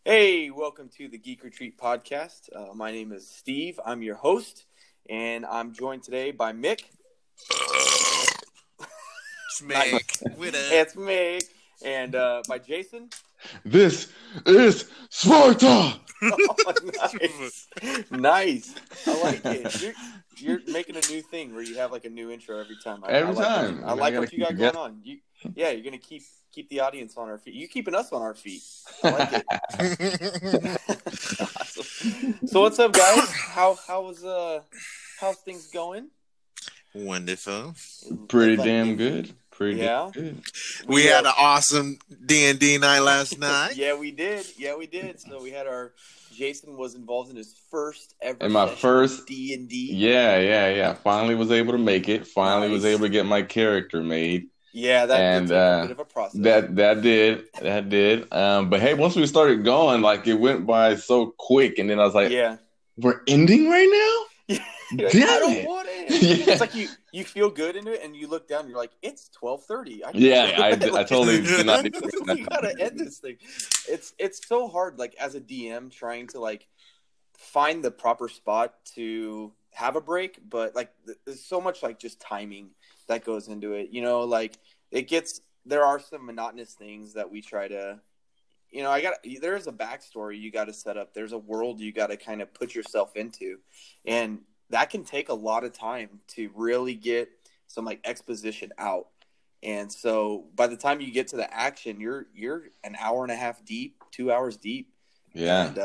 Hey, welcome to the Geek Retreat podcast. My name is Steve. I'm your host, and I'm joined today by Mick. It's Mick. It's Mick. And by Jason. This is Sparta! Oh, nice. I like it. You're making a new thing where you have like a new intro every time. I like what you got going on. You're going to keep the audience on our feet. You're keeping us on our feet. I like it. Awesome. So what's up, guys? How's things going? Wonderful. Pretty damn good. Good. We had an awesome D&D night last night. Yeah, we did. So we had Jason was involved in his first ever D&D. Yeah. Finally was able to make it. Was able to get my character made. Yeah, that did take a bit of a process. That did. But hey, once we started going, like it went by so quick, and then I was like, "Yeah, we're ending right now." Like, I don't want it. Yeah. It's like you feel good into it, and you look down, and you're like, "It's 12:30." I totally did not. We gotta end this thing. It's so hard, like as a DM, trying to like find the proper spot to have a break, but like there's so much like just timing that goes into it. You know, like there are some monotonous things that we try to. You know, there's a backstory you got to set up. There's a world you got to kind of put yourself into, and that can take a lot of time to really get some like exposition out. And so by the time you get to the action, you're an hour and a half deep, 2 hours deep. Yeah. And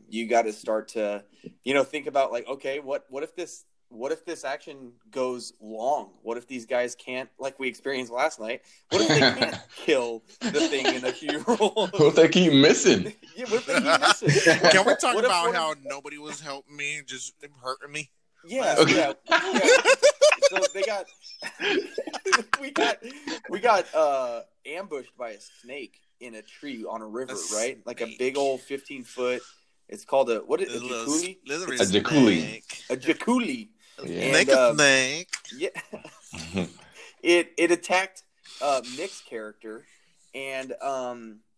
you got to start to, think about like, okay, what if this action goes long? What if these guys can't, like we experienced last night, what if they can't kill the thing in a few rolls? What if they keep missing? Yeah, what if they keep missing? Can we talk about how nobody was helping me, just hurting me? Yeah, okay. yeah. So we got ambushed by a snake in a tree on a river, right? Like a big old 15-foot. It's called a jaculi? A jaculi. Yeah. Snake. Yeah. It attacked Mick's character, and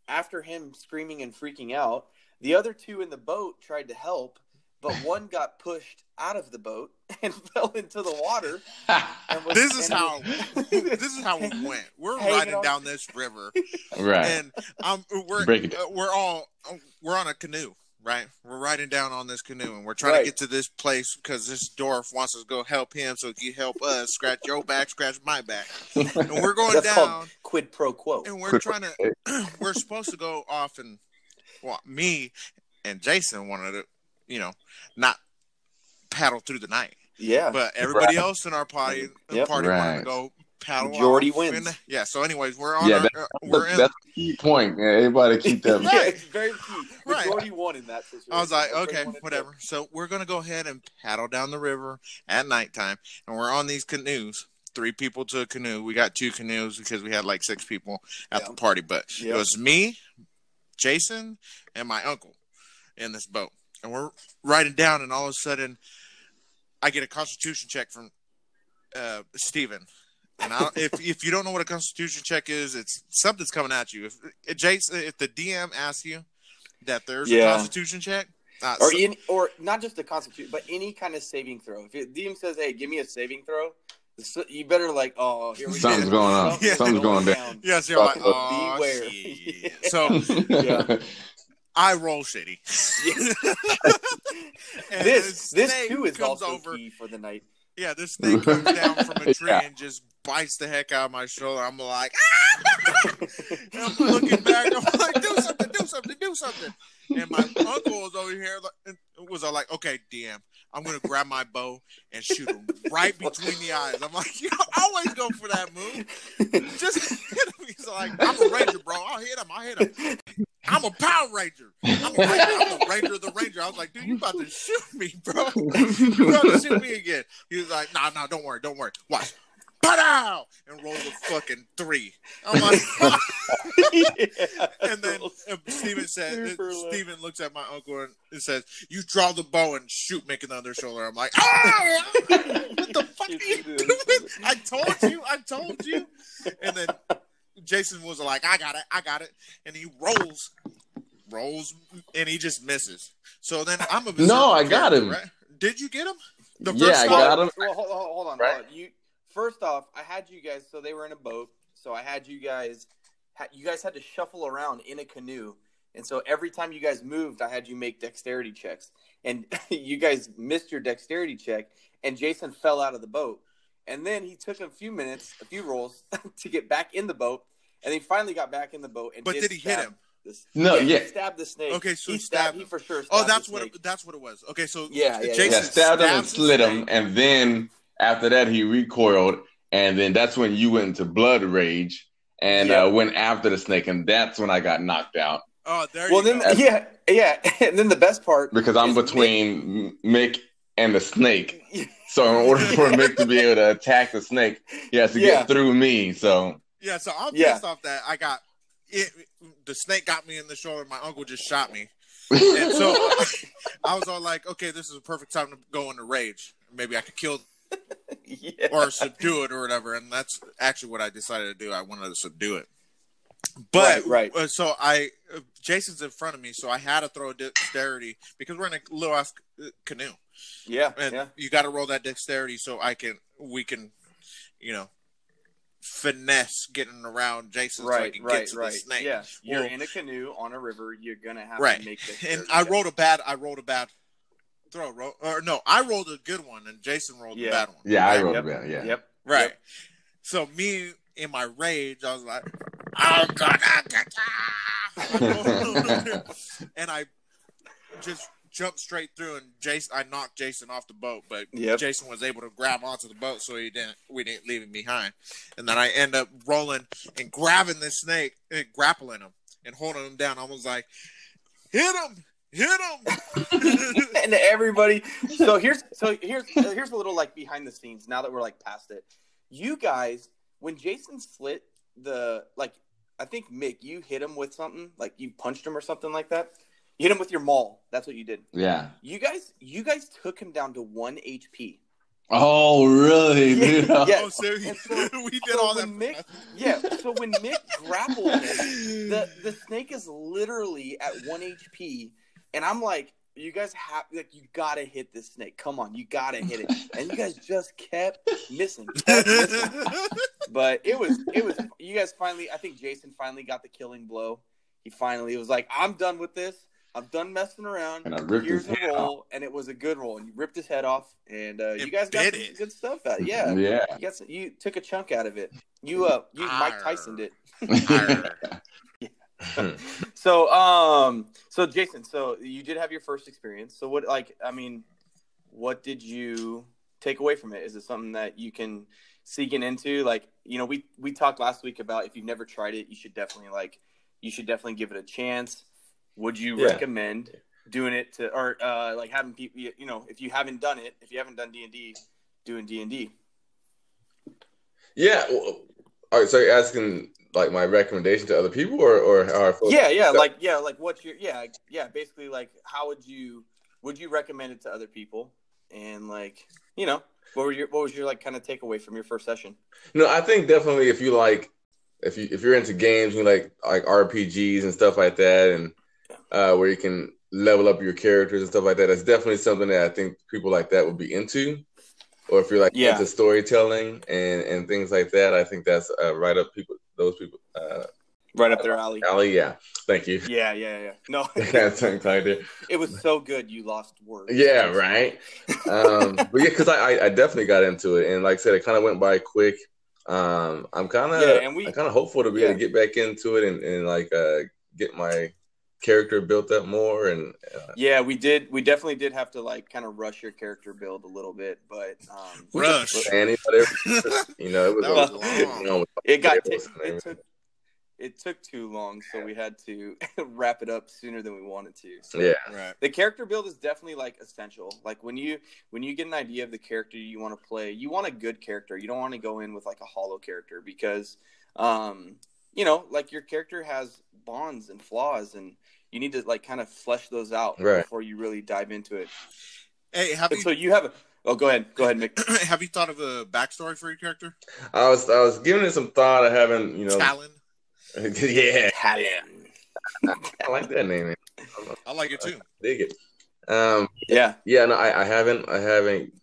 after him screaming and freaking out, the other two in the boat tried to help. But one got pushed out of the boat and fell into the water. This is how it went. We're riding down this river, right? And we're on a canoe, right? We're riding down on this canoe, and we're trying to get to this place because this dwarf wants us to go help him. So you help us, scratch your back, scratch my back, and we're going That's down. Called quid pro quo. And we're we're supposed to go off and me and Jason wanted to. Not paddle through the night. Yeah. But everybody else in our party wanted to go paddle. Majority wins. So anyways, we're on that's the key point. Yeah, everybody keep that. Yeah, it's very key. Majority won in that situation. I was like, okay, whatever. So we're going to go ahead and paddle down the river at nighttime. And we're on these canoes. 3 people to a canoe. We got 2 canoes because we had like 6 people at the party. But it was me, Jason, and my uncle in this boat. And we're riding down, and all of a sudden, I get a constitution check from Steven. And if you don't know what a constitution check is, it's something's coming at you. If the DM asks you that there's a constitution check, or not just a constitution, but any kind of saving throw. If the DM says, "Hey, give me a saving throw," you better here we Something's going on. Something's going down. Yes, you're like, oh, beware. So I roll shitty. This too is also key for the night. Yeah, this thing comes down from a tree and just bites the heck out of my shoulder. I'm like, and I'm looking back. I'm like, do something. And my uncle was over here. Was like, okay, DM, I'm gonna grab my bow and shoot him right between the eyes. I'm like, you always go for that move. Just hit him. He's like, I'm a ranger, bro. I'll hit him. I'm a Power Ranger. I'm a Ranger of the Ranger. I was like, dude, you about to shoot me, bro. You about to shoot me again. He was like, no, don't worry. Watch. Pow! And roll a fucking 3. I'm like, and then Steven looks at my uncle and says, you draw the bow and shoot Mick in the other shoulder. I'm like, what the fuck are you I told you. And then Jason was like, I got it. And he rolls, and he just misses. So then I'm a berserker No, I got character, him. right? Did you get him? The Yeah, first I time? got him. Well, hold on. Right. Hold on. First off, I had you guys. So they were in a boat. So I had you guys. You guys had to shuffle around in a canoe, and so every time you guys moved, I had you make dexterity checks, and you guys missed your dexterity check, and Jason fell out of the boat, and then he took a few rolls to get back in the boat, and he finally got back in the boat. And But did he hit him? No, he stabbed the snake. Okay, so he stabbed. He for sure. Stabbed that's the snake. that's what it was. Okay, so Jason stabbed him and stabs the slit him, snake. and then after that he recoiled, and then that's when you went into blood rage and went after the snake, and that's when I got knocked out. Oh, there you go. Yeah, and then the best part because I'm between Mick and the snake. So in order for Mick to be able to attack the snake, he has to get through me. So so I'm pissed off that I got it. The snake got me in the shoulder. My uncle just shot me, and so I was all like, "Okay, this is a perfect time to go into rage. Maybe I could kill or subdue it or whatever." And that's actually what I decided to do. I wanted to subdue it. But so Jason's in front of me, so I had to throw a dexterity because we're in a little ass canoe. Yeah, and you got to roll that dexterity so we can, finesse getting around Jason so I can get to the snake. Yeah, you're in a canoe on a river. You're gonna have to make this. And I rolled a bad throw. I rolled a good one, and Jason rolled a bad one. Yeah, I rolled a bad. Yeah. Yep. Right. Yep. So me in my rage, I was like, "I'm gonna get you!" And I just jumped straight through, and I knocked Jason off the boat, but Jason was able to grab onto the boat, so we didn't leave him behind. And then I end up rolling and grabbing this snake and grappling him and holding him down. I was like, hit him! And everybody. So here's a little like behind the scenes. Now that we're like past it, you guys, when Jason slit I think Mick, you hit him with something, like you punched him or something like that. You hit him with your maul. That's what you did. Yeah. You guys took him down to 1 HP. Oh, really? Yeah. Oh, so we did all that. So when Mick grappled him, the snake is literally at 1 HP, and I'm like, you guys you gotta hit this snake. Come on, you gotta hit it. And you guys just kept missing. But it was you guys finally. I think Jason finally got the killing blow. He finally was like, I'm done with this. I'm done messing around. And I ripped Here's his a head roll, off. and it was a good roll. And you ripped his head off, and you guys got some good stuff out. Yeah, yeah. You took a chunk out of it. You Mike Tyson'd it. So Jason, so you did have your first experience. So what did you take away from it? Is it something that you can seek into? Like, we talked last week about if you've never tried it, you should definitely give it a chance. Would you recommend doing it or having people, if you haven't done D&D, doing D&D? Yeah. All right. So you're asking like my recommendation to other people or how I feel? What's your basically like how would you recommend it to other people, and what was your like kind of takeaway from your first session? No, I think definitely if you're into games, you like RPGs and stuff like that, and where you can level up your characters and stuff like that, that's definitely something that I think people like that would be into. Or if you're into storytelling and things like that, I think that's right up those people. Right up their alley. Yeah. Thank you. Yeah. No. It was so good you lost words. Yeah, right. But yeah, because I definitely got into it, and like I said, it kind of went by quick. I'm kind of hopeful to be able to get back into it and get my character built up more. And we definitely did have to like kind of rush your character build a little bit, but rush and it was it took too long, so we had to wrap it up sooner than we wanted to. So, right. The character build is definitely like essential. Like when you get an idea of the character you want to play, you want a good character. You don't want to go in with like a hollow character because, like your character has bonds and flaws, and you need to like kind of flesh those out before you really dive into it. Hey, so you have Oh, go ahead, Mick. Have you thought of a backstory for your character? I was giving it some thought. I haven't, Talon. Yeah, Talon. I like that name. I like it too. Dig it. Yeah. No, I haven't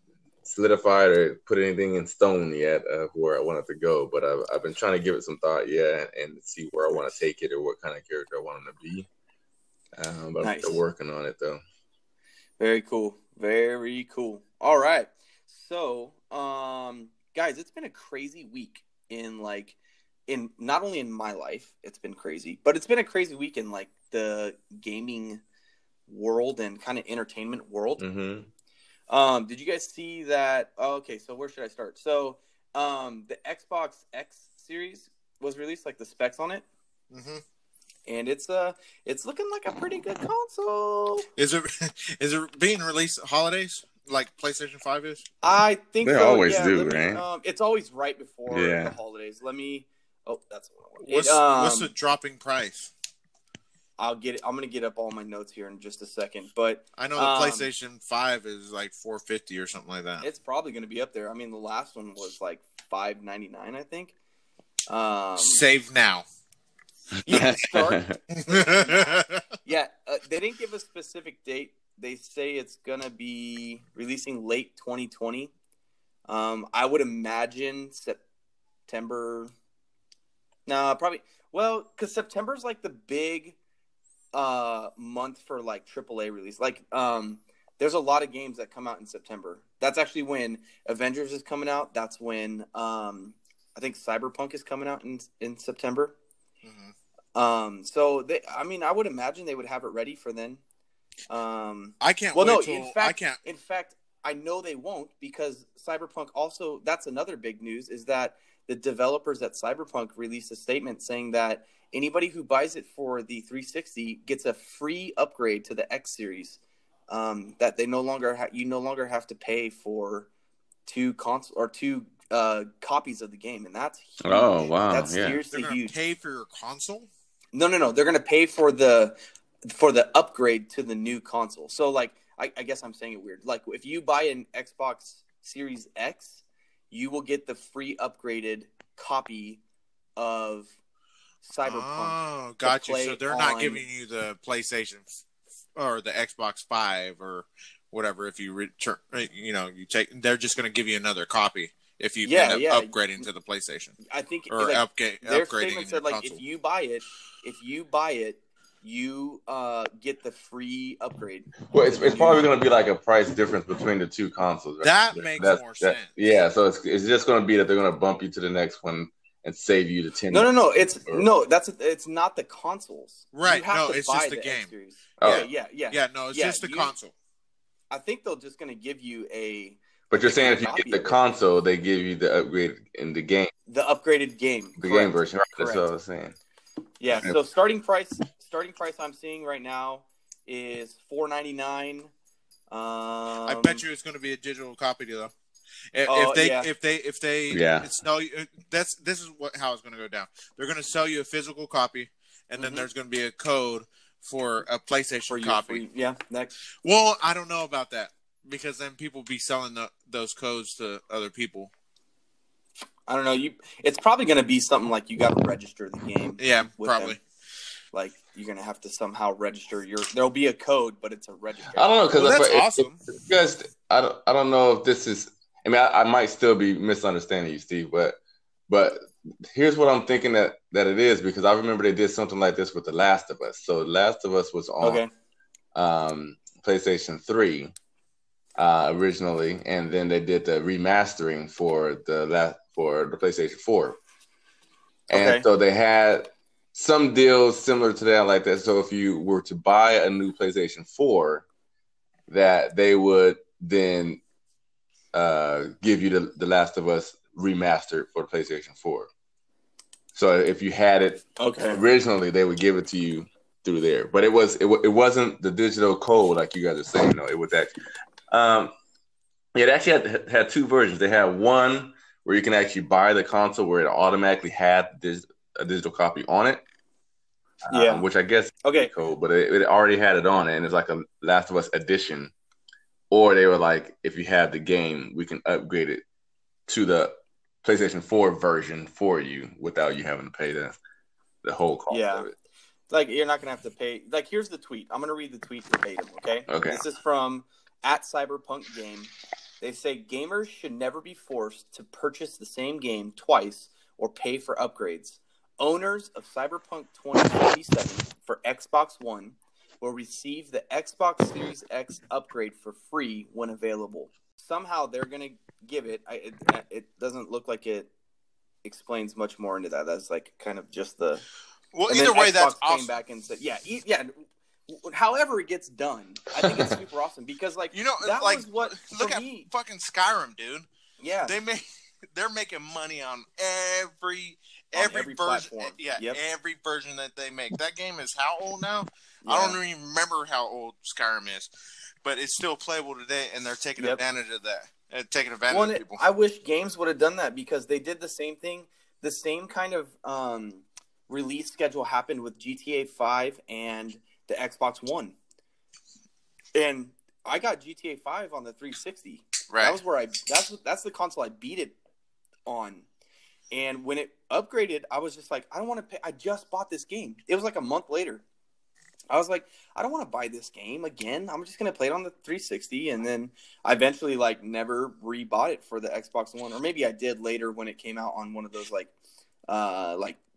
solidified or put anything in stone yet of where I want it to go, but I've been trying to give it some thought, and see where I want to take it or what kind of character I want him to be. But Nice. I'm still working on it though. Very cool. Very cool. All right. So, guys, it's been a crazy week in not only in my life, it's been crazy, but it's been a crazy week in like the gaming world and kind of entertainment world. Mm-hmm. Did you guys see that? Oh, okay, so where should I start? So, the Xbox X series was released, like the specs on it. Mm-hmm. And it's looking like a pretty good console. Is it being released holidays like PlayStation 5 is? I think they so. always yeah, do, right? It's always right before the holidays. Let me. Oh, that's what I want. What's the dropping price? I'll get it. I'm gonna get up all my notes here in just a second, but I know the PlayStation 5 is like $450 or something like that. It's probably gonna be up there. I mean, the last one was like $599, I think. Save now. Yeah, start. Yeah, they didn't give a specific date. They say it's gonna be releasing late 2020. I would imagine September. No, probably. Well, because September's like the big month for like AAA release. Like, there's a lot of games that come out in September. That's actually when Avengers is coming out. That's when I think Cyberpunk is coming out in September. Mm-hmm. So I would imagine they would have it ready for then. I can't. Well, wait no. till, In fact, I know they won't, because Cyberpunk also. That's another big news, is that the developers at Cyberpunk released a statement saying that anybody who buys it for the 360 gets a free upgrade to the X series. That they no longer you no longer have to pay for two copies of the game, and that's huge. Oh wow, that's yeah. seriously They're huge. pay for your console? No. They're gonna pay for the upgrade to the new console. So like, I guess I'm saying it weird. Like, if you buy an Xbox Series X, you will get the free upgraded copy of Cyberpunk. Oh, got you. So they're not giving you the PlayStation or the Xbox 5 or whatever. If you return, they're just going to give you another copy if you end up upgrading to the PlayStation. I think or their upgrading statement said, like, if you buy it, you get the free upgrade. Well, it's probably going to be like a price difference between the two consoles. Right? That makes more sense. Yeah, so it's just going to be that they're going to bump you to the next one and save you the 10. No. It's not the consoles. Right. No, it's just the game. Oh. Yeah. No, it's just the console. I think they're just going to give you a. But you're saying if you get the console, they give you the upgrade in the game. The upgraded game. The game version. Right? That's what I was saying. Yeah. So starting price I'm seeing right now is $499. I bet you it's going to be a digital copy though. If they sell you, this is how it's going to go down. They're going to sell you a physical copy, and then there's going to be a code for a PlayStation copy. Next. Well, I don't know about that, because then people be selling those codes to other people. I don't know. It's probably going to be something like you got to register the game. Yeah, probably. Them. Like, you're going to have to somehow register there'll be a code, but it's a registration. I don't know, because that's awesome. Because I don't know if this is. I mean, I might still be misunderstanding you, Steve, but here's what I'm thinking that it is, because I remember they did something like this with The Last of Us. So The Last of Us was on PlayStation 3 originally, and then they did the remastering for the PlayStation 4. And so they had some deals similar to that, like that. So if you were to buy a new PlayStation 4, that they would then give you the Last of Us remastered for the PlayStation 4. So if you had it originally, they would give it to you through there. But it wasn't the digital code like you guys are saying. No, it was actually it actually had two versions. They had one where you can actually buy the console where it automatically had a digital copy on it. Which I guess is code, but it already had it on it, and it's like a Last of Us edition or they were like, if you have the game, we can upgrade it to the PlayStation 4 version for you without you having to pay the whole cost of it. Like, you're not going to have to pay. Like, here's the tweet. I'm going to read the tweet verbatim, okay? Okay. This is from @CyberpunkGame. They say gamers should never be forced to purchase the same game twice or pay for upgrades. Owners of Cyberpunk 2077 for Xbox One will receive the Xbox Series X upgrade for free when available. Somehow they're going to give it. It doesn't look like it explains much more into that. That's like kind of just the. Well, and either way, Xbox that's came awesome. back and said, yeah. However it gets done, I think it's super awesome because, like, that like, was what look for at me. fucking Skyrim, dude. Yeah, They're making money on every version. platform. Yeah, Yep. every version that they make. That game is how old now? Yeah. I don't even remember how old Skyrim is, but it's still playable today, and they're taking advantage of that. Taking advantage of people. I wish games would have done that because they did the same thing. The same kind of release schedule happened with GTA 5 and the Xbox One. And I got GTA 5 on the 360. Right. That was where that's the console I beat it on. And when it upgraded, I was just like, I don't want to pay. I just bought this game. It was like a month later. I was like, I don't want to buy this game again. I'm just going to play it on the 360. And then I eventually never rebought it for the Xbox One. Or maybe I did later when it came out on one of those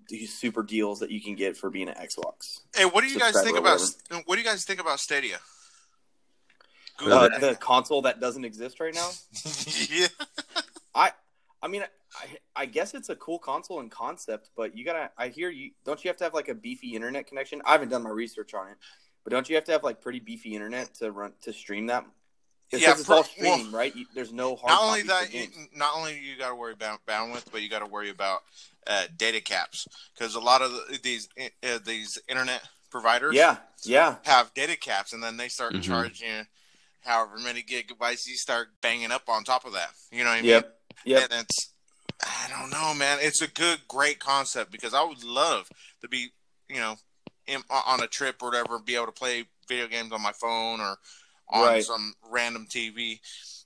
these super deals that you can get for being an Xbox. Hey, what do you guys think about Stadia? The console that doesn't exist right now? Yeah. I mean, I guess it's a cool console in concept, but don't you have to have like a beefy internet connection? I haven't done my research on it, but don't you have to have like pretty beefy internet to stream that? Because it's all streaming, right? There's no hard. Not only that, not only you got to worry about bandwidth, but you got to worry about data caps because a lot of these internet providers, have data caps, and then they start charging you however many gigabytes you start banging up on top of that. You know what I mean? Yep. And I don't know, man. It's a great concept because I would love to be, on a trip or whatever, be able to play video games on my phone or on some random TV.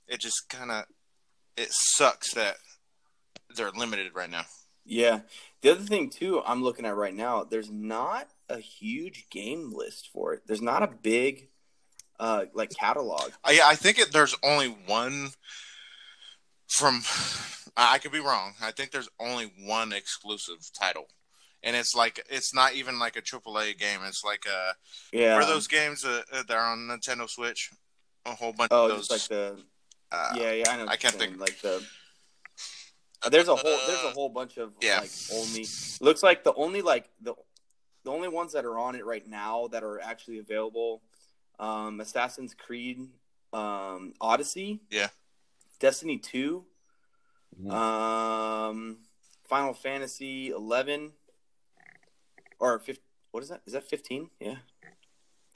It just it sucks that they're limited right now. Yeah. The other thing too, I'm looking at right now, there's not a huge game list for it. There's not a big catalog. I think there's only one I could be wrong. I think there's only one exclusive title. And it's not even like a AAA game. It's like what are those games that are on Nintendo Switch? A whole bunch of those. Just like I know. I can't think. There's a whole bunch of only. Looks like the only ones that are on it right now that are actually available. Assassin's Creed, Odyssey. Yeah. Destiny 2. Final Fantasy 11. Or 15, what is that? Is that 15? Yeah.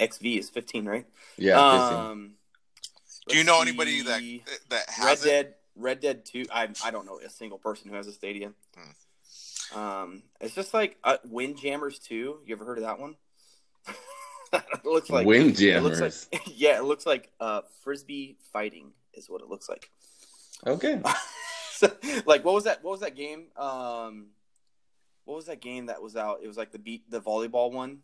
XV is 15, right? Yeah, 15. Do you know anybody that has Red Dead 2. I don't know a single person who has a Stadia. It's just like Windjammers 2. You ever heard of that one? It looks like Windjammers. It looks like frisbee fighting is what it looks like. Okay. So, what was that game? What was that game that was out? It was like the volleyball one.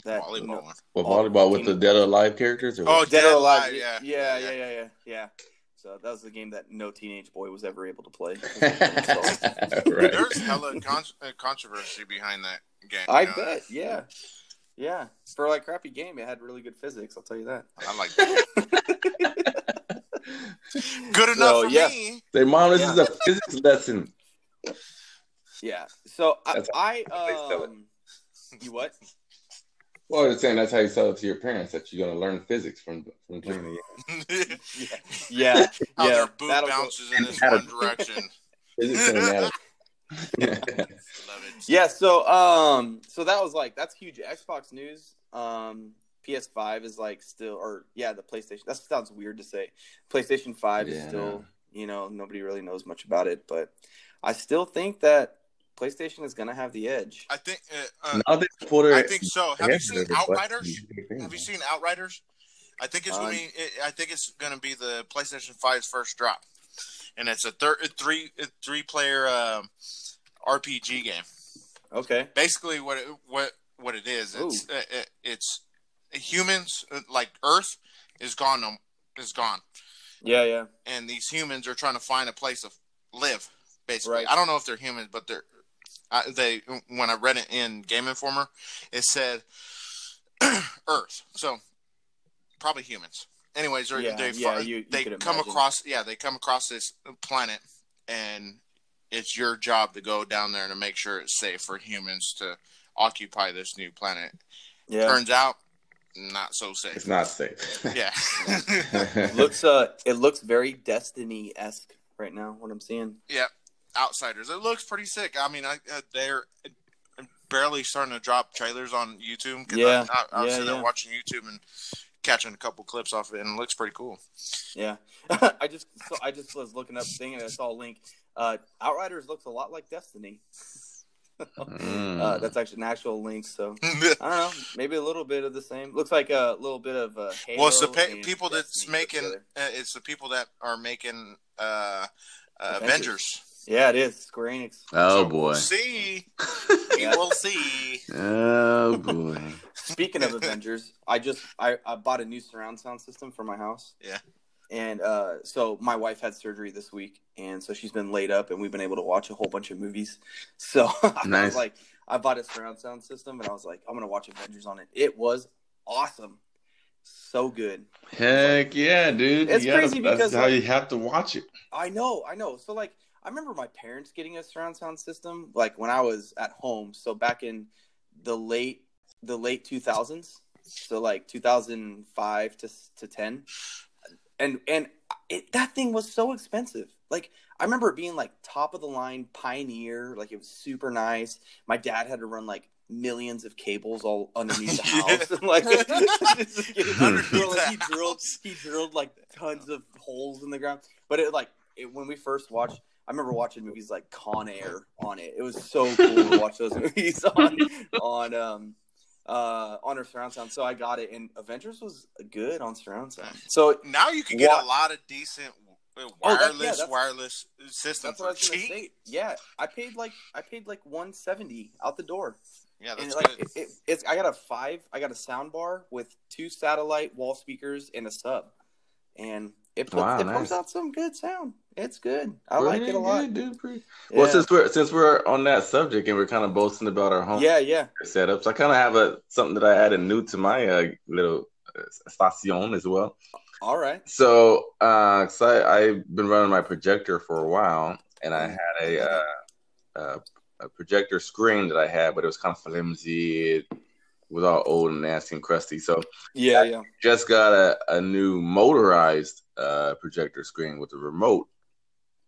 Volleyball one. Well, volleyball with the Dead or Alive characters? Or Dead or Alive. Yeah. So that was the game that no teenage boy was ever able to play. Right. There's hella controversy behind that game. I bet. Yeah. Yeah. For crappy game, it had really good physics. I'll tell you that. I like that. Good enough for me. Say, Mom, this is a physics lesson. Yeah. So you what? Well, I was saying that's how you sell it to your parents, that you're going to learn physics from playing the game. Yeah. How their boot bounces in this one direction. Physics and Yeah, so that was that's huge Xbox news. PS5 is still, or the PlayStation. That sounds weird to say. PlayStation 5 is still, nobody really knows much about it, but I still think that PlayStation is going to have the edge. I think. I think so. Have you seen Outriders? I think it's going to be. I think it's going to be the PlayStation 5's first drop, and it's a three player RPG game. Okay. Basically, what it is, it's humans like Earth is gone. Is gone. Yeah. And these humans are trying to find a place to live. Basically, Right. I don't know if they're humans, but they're. They when I read it in Game Informer, it said Earth. So. Probably humans. Anyways, they come across this planet, and it's your job to go down there and to make sure it's safe for humans to occupy this new planet. Yeah. Turns out, not so safe. It's not safe. Yeah. It looks very Destiny-esque right now. What I'm seeing. Yeah. Outsiders. It looks pretty sick. I mean, they're barely starting to drop trailers on YouTube. Yeah. I was sitting there watching YouTube and catching a couple clips off of it, and it looks pretty cool. Yeah. I just was looking up thing and I saw a link. Outriders looks a lot like Destiny. That's actually an actual link, so I don't know, maybe a little bit of the same. Looks like a little bit of Halo. Well, it's the people Destiny that's making it's the people that are making Avengers. Yeah, it is Square Enix. Oh, so boy. We'll see. We'll see. Oh, boy. Speaking of Avengers, I bought a new surround sound system for my house. Yeah. And so my wife had surgery this week, and so she's been laid up, and we've been able to watch a whole bunch of movies. So Nice. I bought a surround sound system, and I was like, I'm going to watch Avengers on it. It was awesome. So good. Heck yeah, dude. It's crazy because that's how you have to watch it. I know. So I remember my parents getting a surround sound system when I was at home. So back in the late 2000s, so 2005 to 10, and that thing was so expensive. I remember it being top of the line Pioneer, it was super nice. My dad had to run millions of cables all underneath the house. He drilled tons of holes in the ground. But when we first watched, I remember watching movies like Con Air on it. It was so cool to watch those movies on our surround sound. So I got it, and Avengers was good on surround sound. So now you can get a lot of decent wireless systems for cheap. Yeah, I paid $170 out the door. Yeah, that's good. I got a sound bar with 2 satellite wall speakers and a sub, and it pumps out some good sound. It's good. I like it a lot, dude. Well, since we're on that subject and we're kind of boasting about our home setups, I kind of have something that I added new to my little station as well. All right. So, I've been running my projector for a while, and I had a projector screen that I had, but it was kind of flimsy. It was all old and nasty and crusty. So I just got a new motorized projector screen with a remote.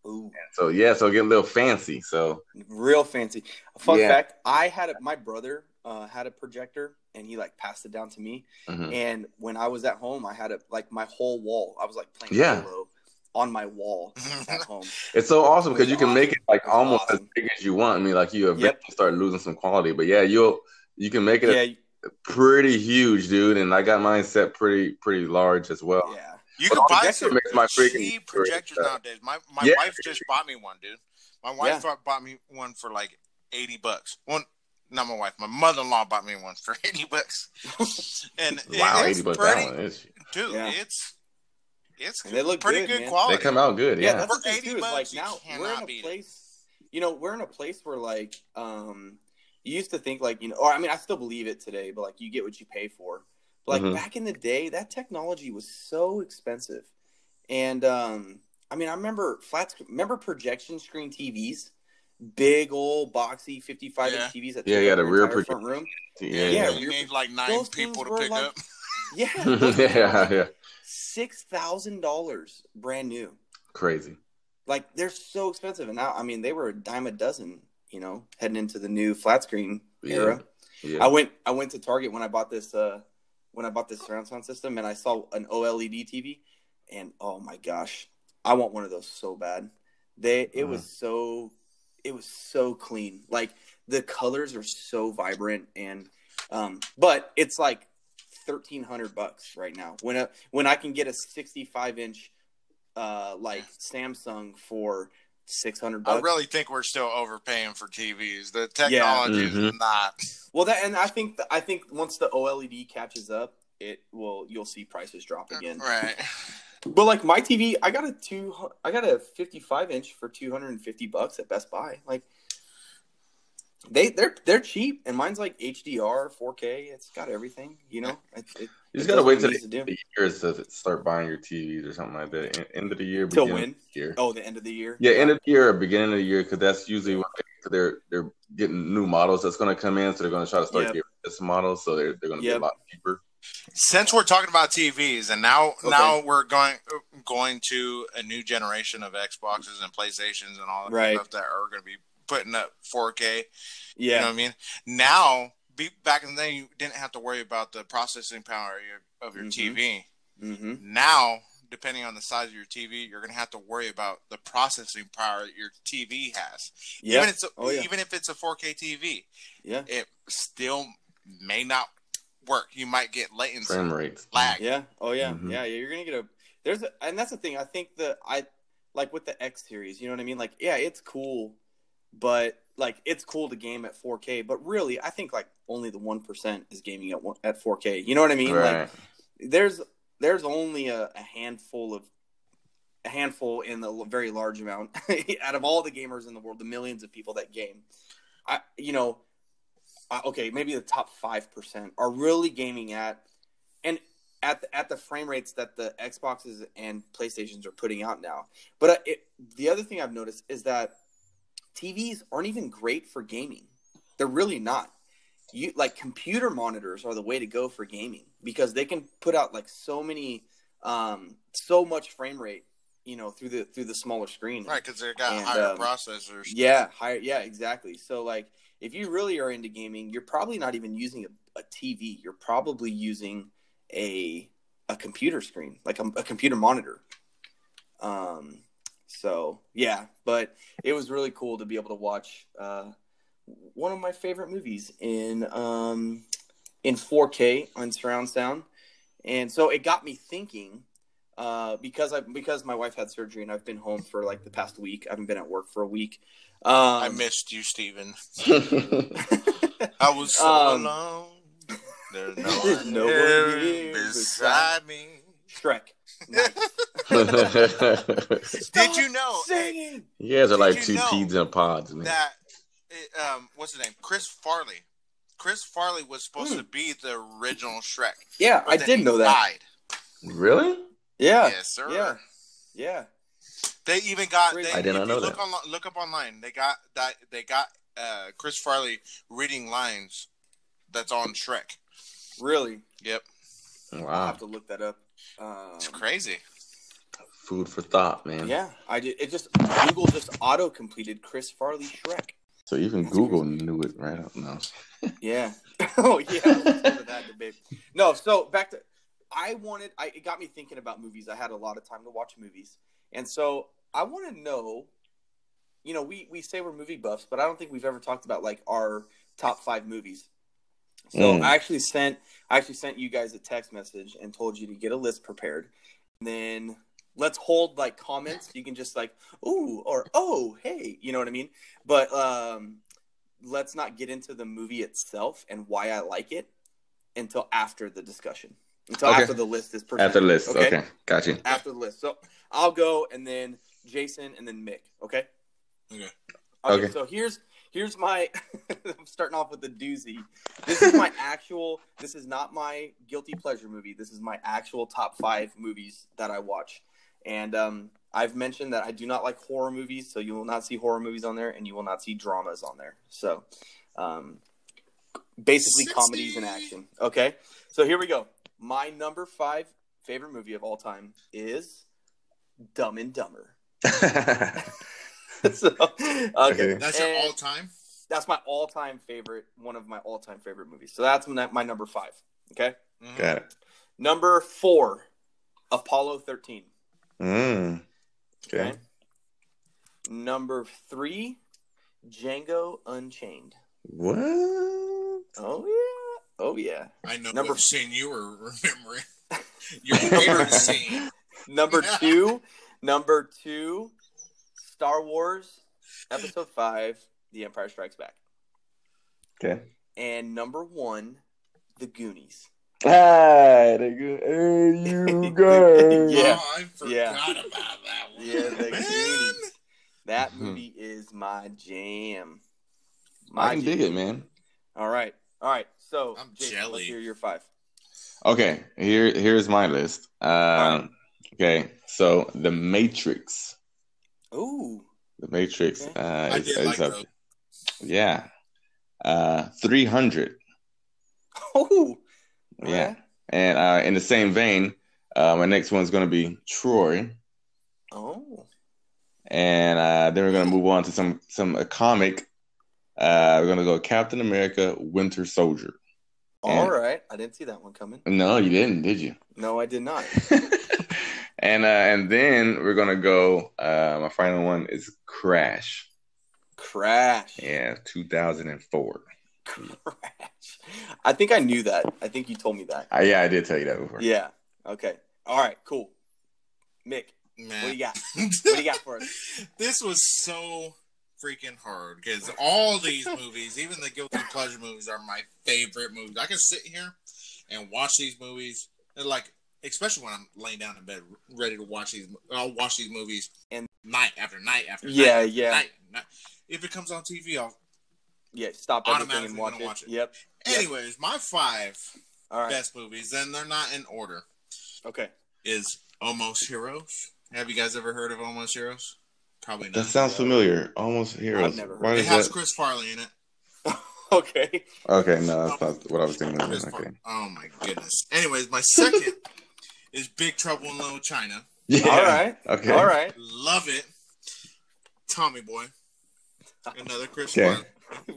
Ooh. So getting a little fancy. So real fancy. Fun fact: my brother had a projector, and he passed it down to me. Mm-hmm. And when I was at home, I had my whole wall. I was playing Halo on my wall at home. It's so awesome because you can make it almost as big as you want. I mean, you eventually start losing some quality, but you can make it pretty huge, dude. And I got mine set pretty large as well. Yeah. You can buy some cheap projectors nowadays. My wife just bought me one, dude. My wife bought me one for $80. Not my wife. My mother-in-law bought me one for $80. And wow, $80. Dude, yeah. It's and they look pretty good quality. They come out good, yeah. That's for $80, now we're in a place. We're in a place where you used to think or I mean I still believe it today, but you get what you pay for. But back in the day, that technology was so expensive, and I mean I remember projection screen TVs, big old boxy 55-inch TVs that took up the rear front room. Yeah, you need 9 people to pick up. Yeah, yeah. $6,000 brand new. Crazy. They're so expensive, and now I mean they were a dime a dozen. Heading into the new flat screen era. Yeah. I went to Target when I bought this surround sound system, and I saw an OLED TV, and oh my gosh, I want one of those so bad. It was so clean. The colors are so vibrant, and but it's $1,300 right now. When I can get a 65-inch like Samsung for $600. I really think we're still overpaying for TVs. The technology is not. Well, I think once the OLED catches up, you'll see prices drop again. Right. But like my TV, I got a 55-inch for $250 at Best Buy. Like they're cheap, and mine's like HDR, 4K. It's got everything, you know. You just gotta wait till the end of the year to start buying your TVs or something like that. End of the year, till when? Of the year. Oh, the end of the year. Yeah, end of the year or beginning of the year, because that's usually when they're getting new models that's going to come in, so they're going to try to start getting this model, so they're going to be a lot cheaper. Since we're talking about TVs, and now we're going to a new generation of Xboxes and PlayStations and all that stuff that are going to be putting up 4K. Yeah, you know what I mean. Now, back in the day, you didn't have to worry about the processing power of your TV. Mm-hmm. Now, depending on the size of your TV, you're going to have to worry about the processing power that your TV has. Yeah. Even if it's a 4K TV, it still may not work. You might get latency, frame rates, lag. Yeah. Oh yeah. Mm-hmm. Yeah. You're gonna get and that's the thing. I think like with the X series, you know what I mean? Like, yeah, it's cool, but like it's cool to game at 4K, but really, I think like only the 1% is gaming at 4K. You know what I mean? Right. Like, there's only a handful in the very large amount out of all the gamers in the world, the millions of people that game. Maybe the top 5% are really gaming at the frame rates that the Xboxes and PlayStations are putting out now. But the other thing I've noticed is that TVs aren't even great for gaming. They're really not. Computer monitors are the way to go for gaming because they can put out like so much frame rate, through the smaller screen. Right, because they got higher processors. Yeah, higher. Yeah, exactly. So like, if you really are into gaming, you're probably not even using a TV. You're probably using a computer screen, like a computer monitor. So yeah, but it was really cool to be able to watch one of my favorite movies in 4K on surround sound, and so it got me thinking. Because my wife had surgery and I've been home for like the past week. I haven't been at work for a week. I missed you, Steven. I was so alone. There's no one here beside me. Shrek. Nice. Did you know? Singing. You guys are like two peas in pods, man. That what's his name? Chris Farley. Chris Farley was supposed to be the original Shrek. Yeah, I did know that. Died. Really? Yeah. Yes, sir. Yeah. They even got. I did not know that. Look up online. They got Chris Farley reading lines that's on Shrek. Really? Yep. Wow. I'll have to look that up. It's crazy. Food for thought, man. Yeah, I did. Google just auto completed Chris Farley Shrek. So even that's Google crazy. Knew it right up now. Yeah. Oh yeah. Let's go to that debate. No. So back to. It got me thinking about movies. I had a lot of time to watch movies. And so I want to know, we say we're movie buffs, but I don't think we've ever talked about like our top 5 movies. So I actually sent you guys a text message and told you to get a list prepared. And then let's hold like comments. You can just like, ooh, or, oh, hey, you know what I mean? But let's not get into the movie itself and why I like it until after the discussion. After the list is presented. After the list, okay. Got you. After the list. So I'll go, and then Jason, and then Mick, okay? Okay. So here's my I'm starting off with the doozy. This is not my guilty pleasure movie. This is my actual top 5 movies that I watch. And I've mentioned that I do not like horror movies, so you will not see horror movies on there, and you will not see dramas on there. So basically 60. comedies and action. Okay? So here we go. My number 5 favorite movie of all time is Dumb and Dumber. Okay. That's your all-time? That's my all-time favorite, one of my all-time favorite movies. So that's my number 5. Okay? Mm-hmm. Got it. Number 4, Apollo 13. Okay. Number 3, Django Unchained. What? Oh, yeah. Oh yeah. I know Number what scene you were remembering. Your favorite scene. Number two, Star Wars Episode 5, The Empire Strikes Back. Okay. And number 1, The Goonies. Hey, you guys. Yeah. Oh, I forgot about that one. Yeah, The Man. Goonies. That movie is my jam. I can dig it, man. All right. So, I'm Jason, jelly. let's hear your 5. Okay, here's my list. Right. Okay, so The Matrix. Ooh. The Matrix Okay. I did like up. those. Yeah. 300. Oh. Yeah. Right. And in the same vein, my next one's going to be Troy. Oh. And then we're going to move on to some comic. We're going to go Captain America, Winter Soldier. All right. I didn't see that one coming. No, you didn't, did you? No, I did not. And then we're going to go, my final one is Crash. Yeah, 2004. Crash. I think I knew that. I think you told me that. Yeah, I did tell you that before. Yeah. Okay. All right. Cool. Mick, Man. what do you got? What do you got for us? This was so freaking hard because all these movies, even the guilty pleasure movies, are my favorite movies. I can sit here and watch these movies, and like, especially when I'm laying down in bed ready to watch these. I'll watch these movies and night after night after night. Night. If it comes on TV, I'll stop everything automatically and watch it. Yep. Anyways, my 5 All right. best movies, and they're not in order. Okay. Is Almost Heroes. Have you guys ever heard of Almost Heroes? Probably not. That sounds familiar. Almost Heroes. I've never heard. It has Chris Farley in it. Okay. Okay, no, that's not what I was thinking. Okay. Oh my goodness. Anyways, my second is Big Trouble in Little China. Yeah. All right. Okay. All right. Love it. Tommy Boy. Another Chris Okay.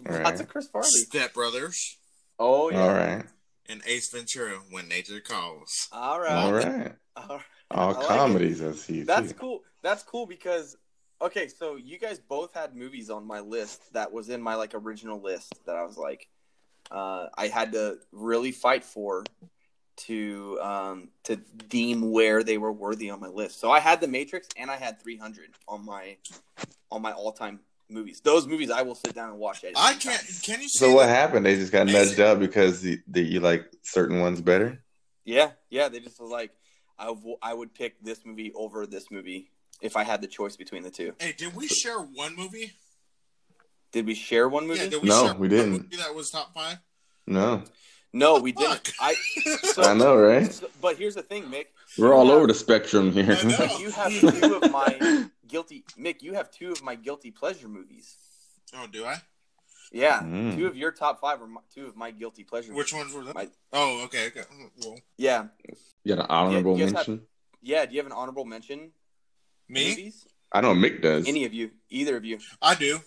Farley. Lots of Chris Farley. Step Brothers. Oh yeah. All right. And Ace Ventura, When Nature Calls. All right. All right. All like comedies, I see. That's cool. That's cool because okay, so you guys both had movies on my list that was in my like original list that I was like, I had to really fight for to deem where they were worthy on my list. So I had The Matrix and I had 300 on my all-time movies. Those movies I will sit down and watch. I can't. Can you see? So what happened? They just got nudged up because you like certain ones better? Yeah. They just was like, I would pick this movie over this movie if I had the choice between the two. Hey, did we share one movie? Did we share one movie? Yeah, did we No, share we one didn't. movie that was top 5? No, we didn't. I know, right? But here's the thing, Mick. We're all over the spectrum here. I know. You have two of my guilty pleasure movies. Oh, do I? Yeah, 2 of your top 5 are 2 of my guilty pleasure movies. Which ones were that? Okay. Well, yeah. You got an honorable do you mention? do you have an honorable mention? me? Movies? I know Mick does. Any of you? Either of you? I do.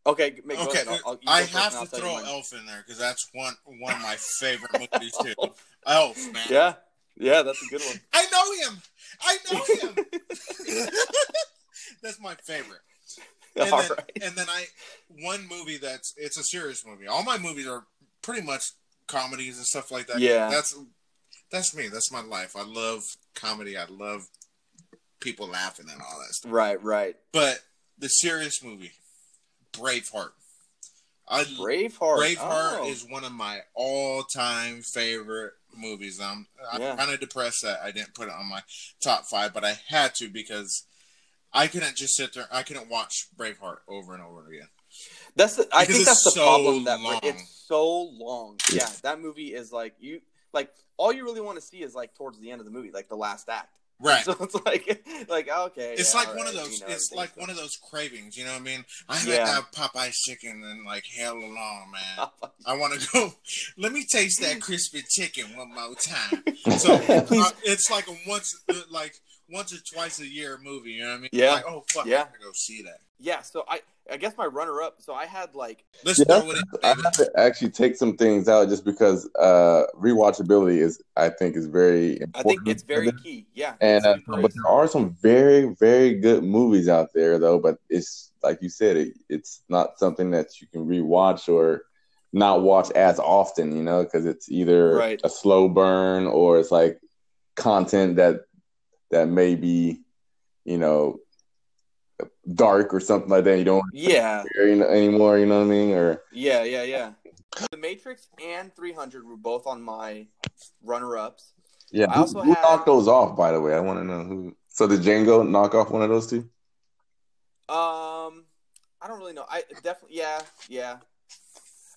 Okay, Mick, go Okay, ahead. I have to throw Elf in there because that's one of my favorite movies too. Elf, man. Yeah, that's a good one. I know him. That's my favorite. And then one movie it's a serious movie. All my movies are pretty much comedies and stuff like that. Yeah, that's me. That's my life. I love comedy. I love people laughing and all that stuff. Right. But the serious movie, Braveheart. Braveheart is one of my all-time favorite movies. I'm kind of depressed that I didn't put it on my top 5, but I had to because I couldn't just sit there. I couldn't watch Braveheart over and over again. I think that's the so problem. long. It's so long. Yeah, that movie is like all you really want to see is like towards the end of the movie, like the last act. Right. So it's like okay. It's like one of those. It's like one of those cravings. You know what I mean? I haven't had Popeye's chicken in like hell long, man. I want to go. Let me taste that crispy chicken one more time. So it's like once or twice a year movie. You know what I mean? Yeah. Like, oh fuck, yeah. I gotta go see that. Yeah. So I guess my runner up. So I had like. Let's throw it in. I have to actually take some things out just because rewatchability is very important. I think it's very key. Yeah. And but there are some very, very good movies out there though. But it's like you said, it's not something that you can rewatch or not watch as often, because it's either Right. a slow burn or it's like content that may be, dark or something like that. You don't anymore, you know what I mean? Or yeah. The Matrix and 300 were both on my runner-ups. yeah, I also who had knocked those off, by the way? I want to know who. So did Django knock off one of those two? I don't really know. I definitely yeah.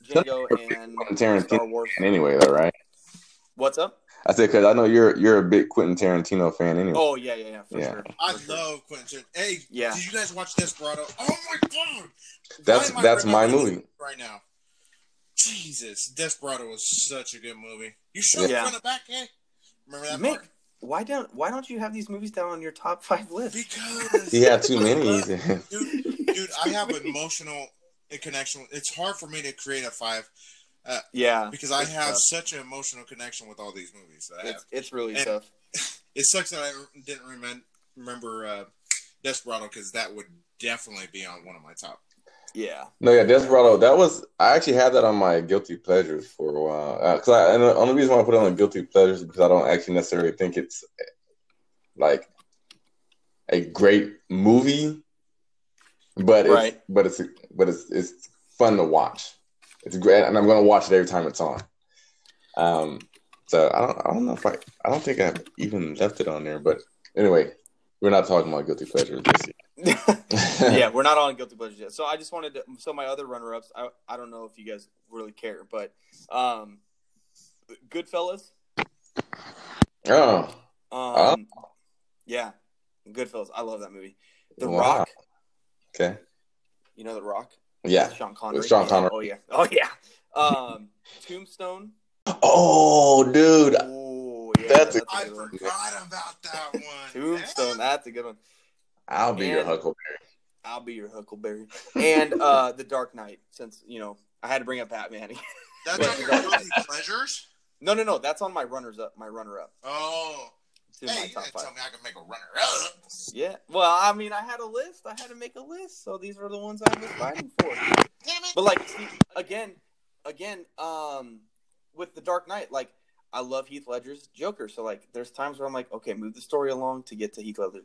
Django and Tarantino Star Wars. Anyway, though, right? What's up? I said because I know you're a big Quentin Tarantino fan anyway. Oh yeah, for sure. I love Quentin. Hey, yeah. Did you guys watch Desperado? Oh my god, that's my movie right now. Jesus, Desperado was such a good movie. You showed front and back, eh? Remember that part? Why don't you have these movies down on your top 5 list? Because he had too many. Dude, I have an emotional connection. It's hard for me to create a 5. Because I have such an emotional connection with all these movies that I have. It's really tough. It sucks that I didn't remember Desperado, because that would definitely be on one of my top. Yeah. No, yeah, Desperado. I actually had that on my guilty pleasures for a while. Because the only reason why I put it on guilty pleasures is because I don't actually necessarily think it's like a great movie, but it's fun to watch. It's great, and I'm going to watch it every time it's on. So I don't know if I don't think I've even left it on there, but anyway, we're not talking about guilty pleasures this year. Yeah, we're not on guilty pleasures yet. So I just wanted to. So my other runner-ups, I don't know if you guys really care, but Goodfellas. Yeah, Goodfellas. I love that movie. The Rock. Okay. You know The Rock? Yeah. Sean Connery. With Sean Connery. Oh yeah. Tombstone. Oh, dude. Oh yeah. I forgot about that one. Tombstone. That's a good one. I'll be your Huckleberry. And The Dark Knight, since I had to bring up Batman. That's on your guilty pleasures? No. That's on my runner-up. Oh. It's in my top 5. Tell me I can make a runner-up. Yeah. Well, I mean, I had a list. I had to make a list, so these were the ones I was fighting for. Damn it. But see, again, with The Dark Knight, I love Heath Ledger's Joker. So there's times where I'm like, okay, move the story along to get to Heath Ledger,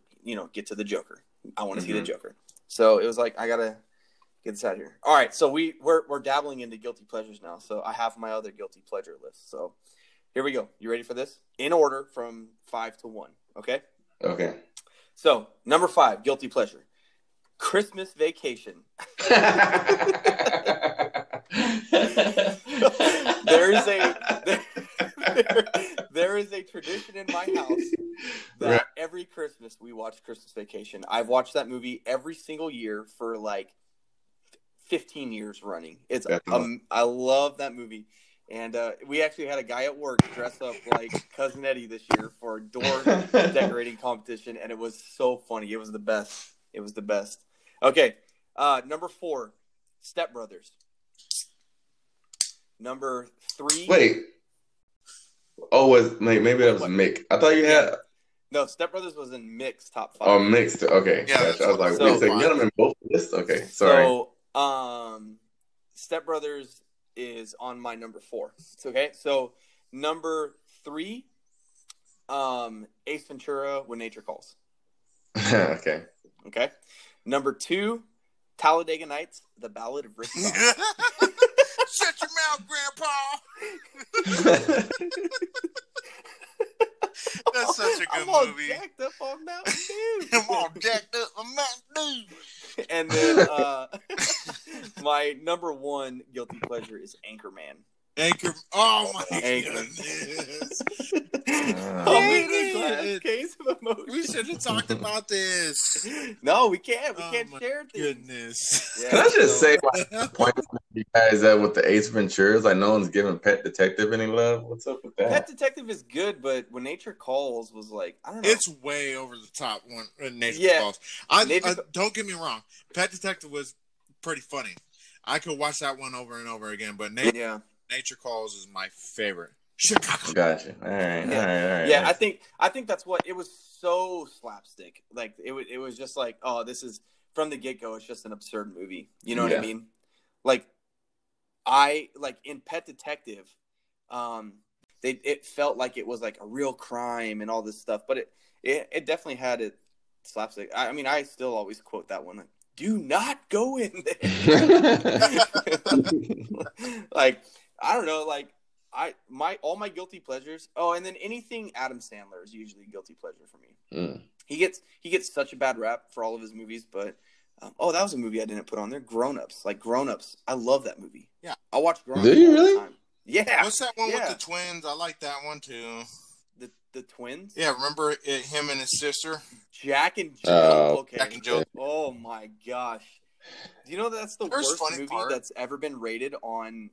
get to the Joker. I want to see the Joker. So it was like, I gotta get this out of here. All right, so we're dabbling into guilty pleasures now. So I have my other guilty pleasure list. So here we go. You ready for this? In order from 5 to 1. Okay. Okay. So number 5, guilty pleasure, Christmas Vacation. There is a tradition in my house that every Christmas we watch Christmas Vacation. I've watched that movie every single year for 15 years running. I love that movie. And we actually had a guy at work dress up like Cousin Eddie this year for a door decorating competition, and it was so funny. It was the best. Okay, number 4, Step Brothers. Number 3. Wait. Oh, maybe that was Mick. I thought you had. No, Step Brothers was in Micks top 5. Oh, Mixed. Okay. Yeah, I was like, wait a second, you got them in both lists. Okay, sorry. So, Step Brothers is on my number 4. Okay, so number 3, Ace Ventura: When Nature Calls. Okay. Number 2, Talladega Nights: The Ballad of Rick Scott. Shut your mouth, Grandpa. That's such a good movie. I'm all jacked up on Mountain Dew. I'm all jacked up on Mountain Dew. And then my number 1 guilty pleasure is Anchorman. Oh my goodness! Case of emotion. We should have talked about this. No, we can't. We can't share things. Goodness. Can I just say my point with you guys that with the Ace Venturas, no one's giving Pet Detective any love? What's up with that? Pet Detective is good, but When Nature Calls was I don't know. It's way over the top when Nature Calls. Don't get me wrong. Pet Detective was pretty funny. I could watch that one over and over again, but Nature Calls is my favorite. Chicago. Gotcha. All right. Yeah, I think that's what it was. So slapstick. It was just this is from the get go. It's just an absurd movie. You know what I mean? I like in Pet Detective, it felt like it was like a real crime and all this stuff, but it definitely had it slapstick. I mean, I still always quote that one, like, "Do not go in there." Like, I don't know, like all my guilty pleasures. Oh, and then anything Adam Sandler is usually a guilty pleasure for me. Mm. He gets such a bad rap for all of his movies, but that was a movie I didn't put on there. Grown Ups, I love that movie. Yeah, I watch Grown Ups Do you all really? the time. Yeah. What's that one with the twins? I like that one too. The twins? Yeah, remember him and his sister? Jack and Jill. Okay. Jack and Jill. Oh my gosh. Do you know that's the worst movie that's ever been rated on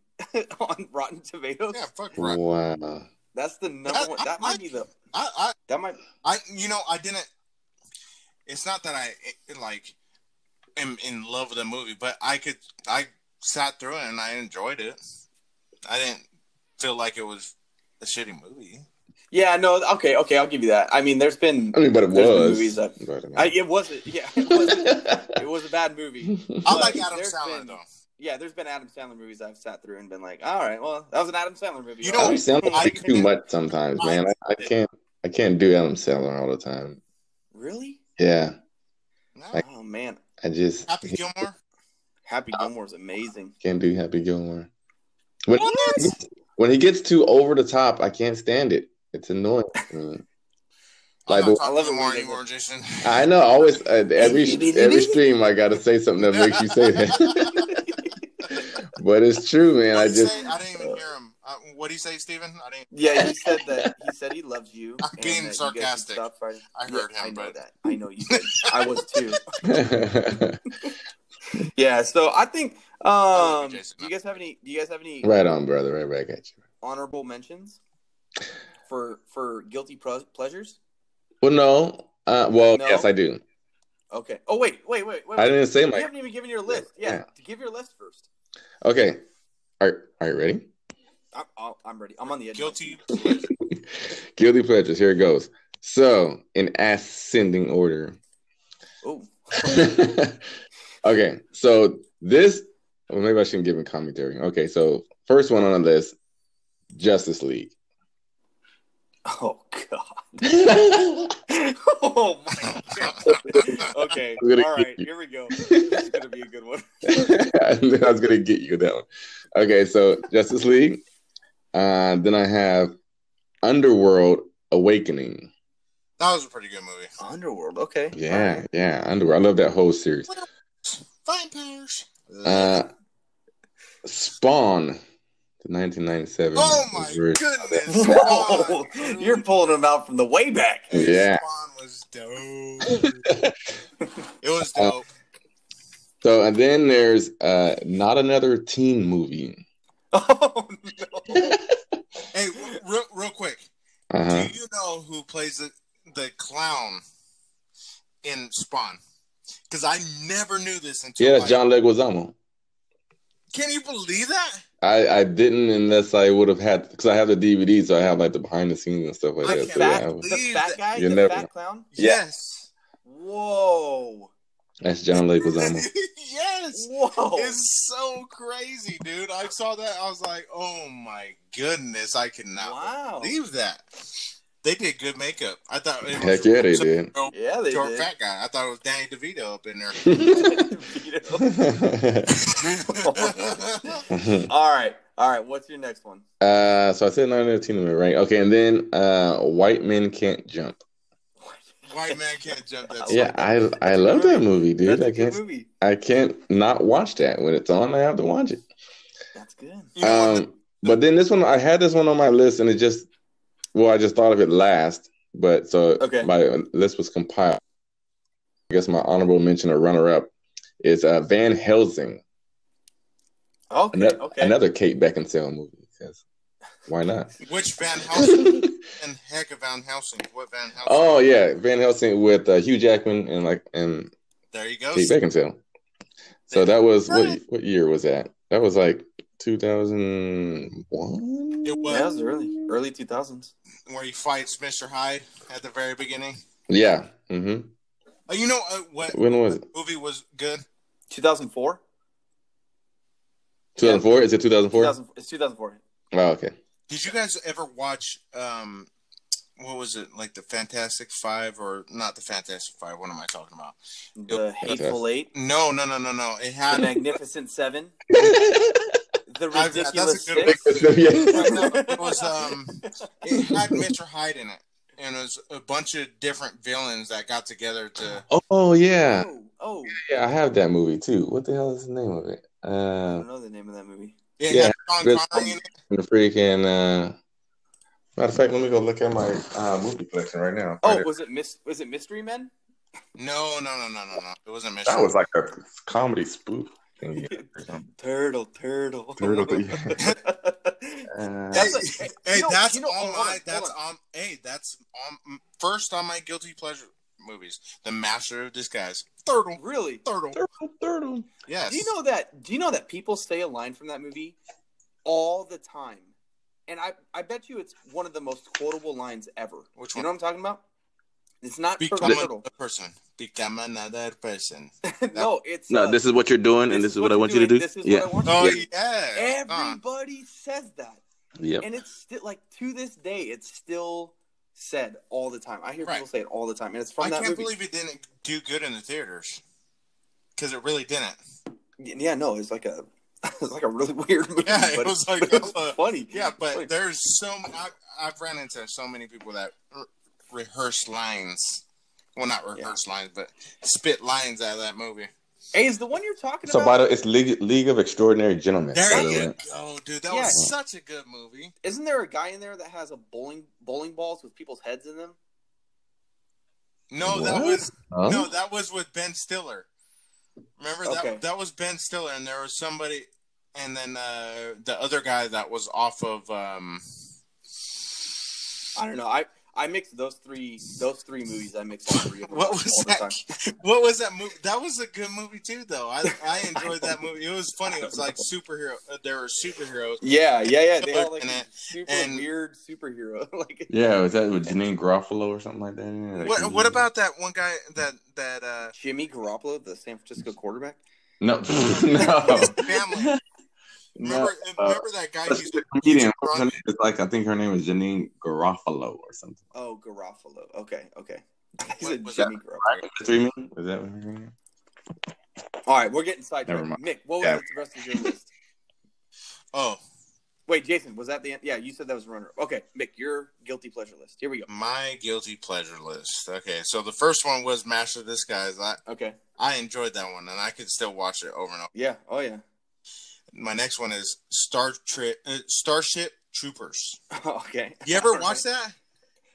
on Rotten Tomatoes? Yeah, fuck right. Wow. That's the number one. That might be the. I didn't. It's not that I like am in love with the movie, but I sat through it and I enjoyed it. I didn't feel like it was a shitty movie. Yeah, no, okay, I'll give you that. I mean, but it was. Movies that, it wasn't. Yeah, it was a bad movie. I like Adam Sandler though. Yeah, there's been Adam Sandler movies I've sat through and been like, all right, well, that was an Adam Sandler movie. You know, Adam Sandler too much sometimes, man. I can't do Adam Sandler all the time. Really? Yeah. No. Oh man. Happy Gilmore. Happy Gilmore's amazing. Can't do Happy Gilmore. When he gets too over the top, I can't stand it. It's annoying. I love it more anymore, Jason. I know. Always every stream, I got to say something that makes you say that. But it's true, man. I didn't even hear him. What did he say, Steven? Yeah, he said that. He said he loves you. I'm being sarcastic. I heard him. I know that. I know you did. I was too. Yeah. So I think. Do you guys have any? Right on, brother. Right back at you. Honorable mentions for guilty pleasures. Well, no. No? Yes, I do. Okay. Oh wait. I didn't say my. You haven't even given your list. Yeah. Give your list first. Okay. Are you ready? I'm ready. I'm on the edge. Guilty pleasures. Here it goes. So, in ascending order. Oh. Okay. So this. Well, maybe I shouldn't give him commentary. Okay. So first one on the list, Justice League. Oh God. Oh my God. Okay. All right. Here we go. This is gonna be a good one. I was gonna get you that one. Okay, so Justice League. Then I have Underworld Awakening. That was a pretty good movie. Underworld. Okay. Yeah, yeah. Underworld. I love that whole series. Vampires. Spawn. The 1997. Oh my goodness! Oh, you're pulling them out from the way back. Yeah. Spawn was dope. It was dope. So and then there's not another teen movie. Oh no! Hey, real quick. Do you know who plays the clown in Spawn? Because I never knew this until John Leguizamo. Can you believe that? I didn't unless I would have had, because I have the DVD, so I have like the behind the scenes and stuff like that. The fat guy, the fat clown. Yes. Whoa. That's John Leguizamo. Yes. Whoa. It's so crazy, dude. I saw that. I was like, oh my goodness, I cannot believe that. They did good makeup. I thought. Heck yeah, they did. Yeah, they did. Fat guy. I thought it was Danny DeVito up in there. All right. What's your next one? So I said 19, right? Okay, and then White Men Can't Jump. White Man Can't Jump. I love that movie, dude. That's a good movie. I can't not watch that when it's on. I have to watch it. That's good. But then this one, I had this one on my list, and it just. Well, I just thought of it last, but my list was compiled. I guess my honorable mention or runner-up is Van Helsing. Okay, Another Kate Beckinsale movie. Because why not? Which Van Helsing? And heck of Van Helsing. What Van Helsing? Oh yeah, Van Helsing with Hugh Jackman and there you go. Kate Beckinsale. So that was what year was that? That was like 2001. It was. Yeah, it was early 2000s. Where he fights Mr. Hyde at the very beginning. Yeah. Mm-hmm. You know what? When was it? Movie was good. 2004. 2004? Is it 2004? 2000, it's 2004. Oh, okay. Did you guys ever watch what was it, like the Fantastic Five, or not the Fantastic Five? What am I talking about? The Hateful Eight. No. It had the Magnificent Seven. The Ridiculous that's a good Six. It was it had Mr. Hyde in it, and it was a bunch of different villains that got together to. Oh yeah. Oh. Yeah, I have that movie too. What the hell is the name of it? I don't know the name of that movie. It had Sean Connery in it. The freaking. Matter of fact, let me go look at my movie collection right now. Oh, was it Mystery Men? No. It wasn't Mystery. That was like a comedy spoof thing. Turtle. That's first on my guilty pleasure movies. The Master of Disguise. Turtle. Really? Turtle. Yes. Do you know that people say a line from that movie all the time? And I bet you it's one of the most quotable lines ever. Which one? You know what I'm talking about? It's not Become another person. Become another person. No, it's this is what you're doing, and this is what I want you to do. This is what I want you to do. Yeah. Everybody says that. Yeah. And it's still, like, to this day, it's still said all the time. I hear people say it all the time, and it's from that movie. I can't believe it didn't do good in the theaters, because it really didn't. Yeah, no, it's like a really weird movie. Yeah, it was like funny. Yeah, but there's I've ran into so many people that rehearse lines. Well, not rehearse lines, but spit lines out of that movie. Hey, is the one you're talking about? So, it's League of Extraordinary Gentlemen. There you go, dude. That was such a good movie. Isn't there a guy in there that has a bowling balls with people's heads in them? No, that was with Ben Stiller. Remember that was Ben Stiller, and there was somebody, and then the other guy that was off of. I don't know. I mixed those three movies. I mixed all three of them. What was that? What was that movie? That was a good movie too, though. I enjoyed that movie. It was funny. It was like superhero. There were superheroes. Yeah. They had like weird superhero. Was that with Janine Garofalo or something like that? What about that one guy that Jimmy Garoppolo, the San Francisco quarterback? No. Family. Remember that guy who's a comedian? I think her name is Janine Garofalo or something. Oh, Garofalo. Okay. Was Jimmy Garoppolo. Was that her name? All right, we're getting sidetracked. Never mind. Mick, what was the rest of your list? Oh. Wait, Jason, was that the end? Yeah, you said that was a runner. Okay, Mick, your guilty pleasure list. Here we go. My guilty pleasure list. Okay, so the first one was Master of Disguise. I enjoyed that one, and I could still watch it over and over. Yeah. Oh, yeah. My next one is Starship Troopers. Okay. You ever watch that?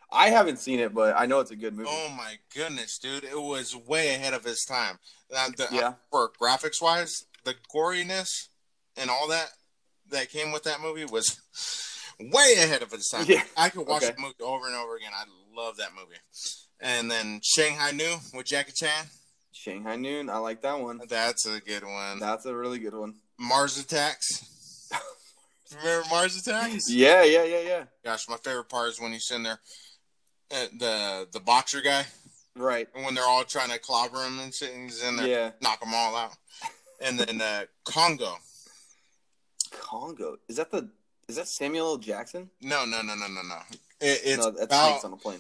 I haven't seen it, but I know it's a good movie. Oh my goodness, dude! It was way ahead of its time. Yeah. For graphics wise, the goriness and all that came with that movie was way ahead of its time. Yeah. I could watch the movie over and over again. I love that movie. And then Shanghai Noon with Jackie Chan. Shanghai Noon, I like that one. That's a good one. That's a really good one. Mars Attacks. Remember Mars Attacks? Yeah. Gosh, my favorite part is when he's in there, the boxer guy. Right. And when they're all trying to clobber him and shit, and he's in there, knock them all out. And then Congo. Is that Samuel L. Jackson? No. It's that's Hanks on a plane.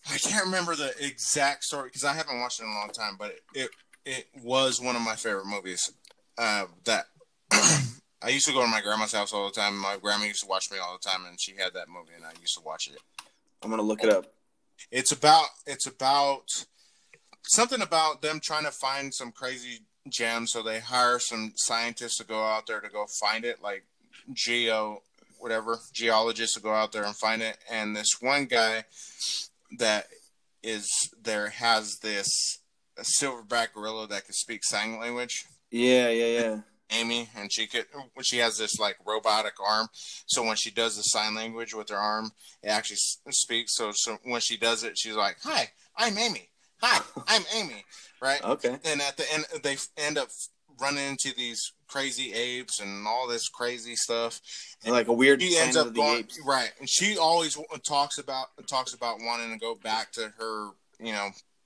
I can't remember the exact story because I haven't watched it in a long time, but it was one of my favorite movies. That I used to go to my grandma's house all the time. My grandma used to watch me all the time, and she had that movie, and I used to watch it. I'm gonna look it up. It's about something about them trying to find some crazy gem, so they hire some scientists to go out there to go find it, like geologists to go out there and find it. And this one guy that is there has this silverback gorilla that can speak sign language. Yeah. Amy, and she has this like robotic arm, so when she does the sign language with her arm, it actually speaks. So when she does it, she's like, "Hi, I'm Amy. Hi, I'm Amy." Right? Okay. And at the end, they end up running into these crazy apes and all this crazy stuff. And like a weird. She ends up going apes. Right, and she always talks about wanting to go back to her,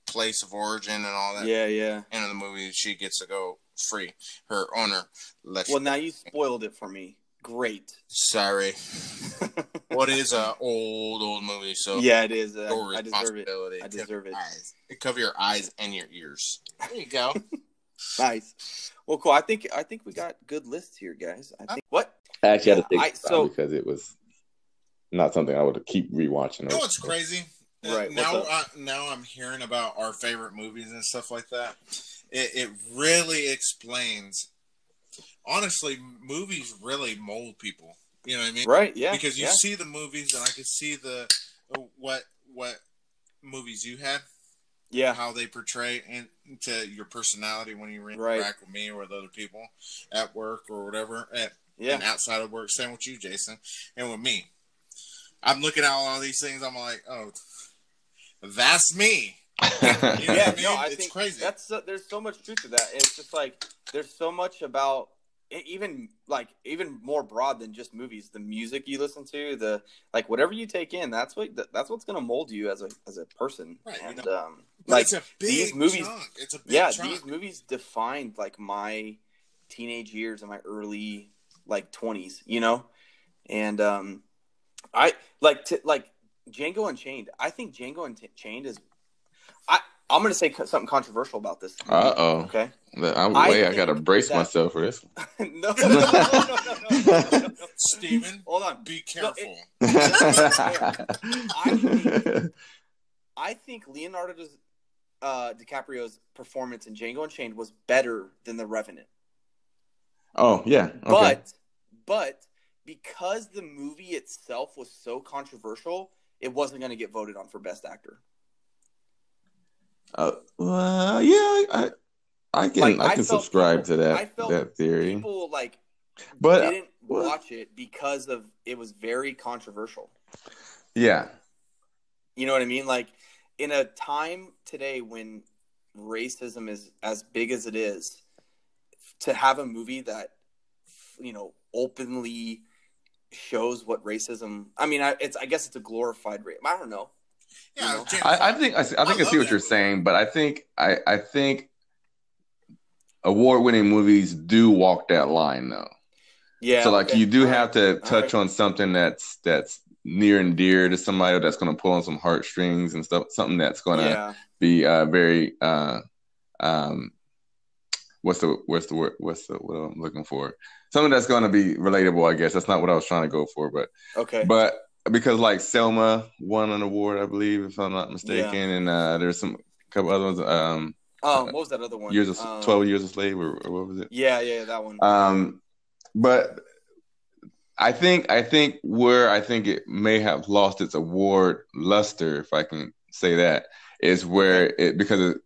place of origin and all that. Yeah. And in the movie, she gets to go it's free. Her owner lets. Well, now you spoiled it for me. Great. Sorry. What is a old movie? So yeah, it is. your I deserve it. responsibility. I deserve it. Cover your eyes and your ears. There you go. Nice. Well, cool. I think we got good lists here, guys. I think what? I actually had to take it down because it was not something I would keep rewatching. You know what's crazy? Right. Now I'm hearing about our favorite movies and stuff like that. It really explains. Honestly, movies really mold people. You know what I mean? Right. Yeah. Because you see the movies, and I can see what movies you had. Yeah. How they portray into your personality when you interact with me or with other people at work or whatever. And outside of work, same with you, Jason, and with me. I'm looking at all these things. I'm like, oh, that's me. You know what I mean? I it's think crazy. There's so much truth to that. It's just like there's so much about even more broad than just movies. The music you listen to, the whatever you take in, that's what's gonna mold you as a person. Right. And it's a big these movies, chunk. It's a big chunk. These movies defined my teenage years and my early 20s. You know, and I Django Unchained. I think Django Unchained is. I'm going to say something controversial about this. Okay. I got to brace myself for this. No. Steven, hold on. Be careful. I think Leonardo DiCaprio's performance in Django Unchained was better than The Revenant. Oh, yeah. Okay. But because the movie itself was so controversial, it wasn't going to get voted on for Best Actor. Well, yeah, I can subscribe to that theory. People but didn't watch it because of it was very controversial. Yeah, you know what I mean. In a time today when racism is as big as it is, to have a movie that openly shows what racism. I mean, I guess it's a glorified race. I don't know. Yeah, I think I see what you're saying, but I think award-winning movies do walk that line, though. Yeah. So you do have to touch on something that's near and dear to somebody, that's going to pull on some heartstrings and stuff. Something that's going to be very what's the word I'm looking for? Something that's going to be relatable, I guess. That's not what I was trying to go for, but okay. But because Selma won an award, I believe, if I'm not mistaken, and there's a couple other ones. What was that other one? 12 Years a Slave, or what was it? Yeah, that one. But I think where it may have lost its award luster, if I can say that, is where because of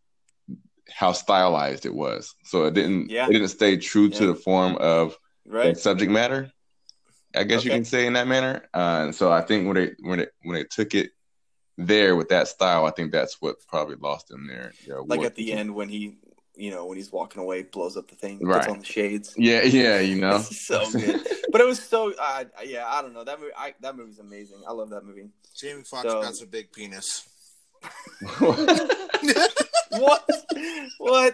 how stylized it was. So it didn't stay true to the form of the subject matter, I guess you can say, in that manner. And so I think when they took it there with that style, I think that's what probably lost them there. At the end when he, when he's walking away, blows up the thing, puts on the shades. Yeah, so good. But it was so, I don't know. That movie's amazing. I love that movie. Jamie Foxx got a big penis. What?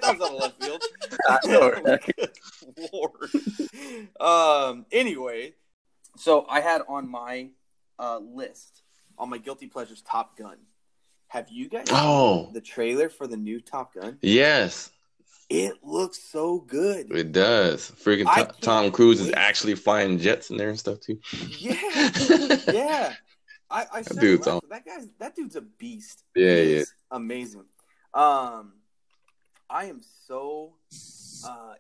That was out of left field. I know, right? Lord. Anyway, so I had on my list, on my Guilty Pleasures, Top Gun. Have you guys seen the trailer for the new Top Gun? Yes. It looks so good. It does. Freaking Tom Cruise is actually flying jets in there and stuff too. Yeah. I said that dude's a beast. Yeah, he is amazing. I am so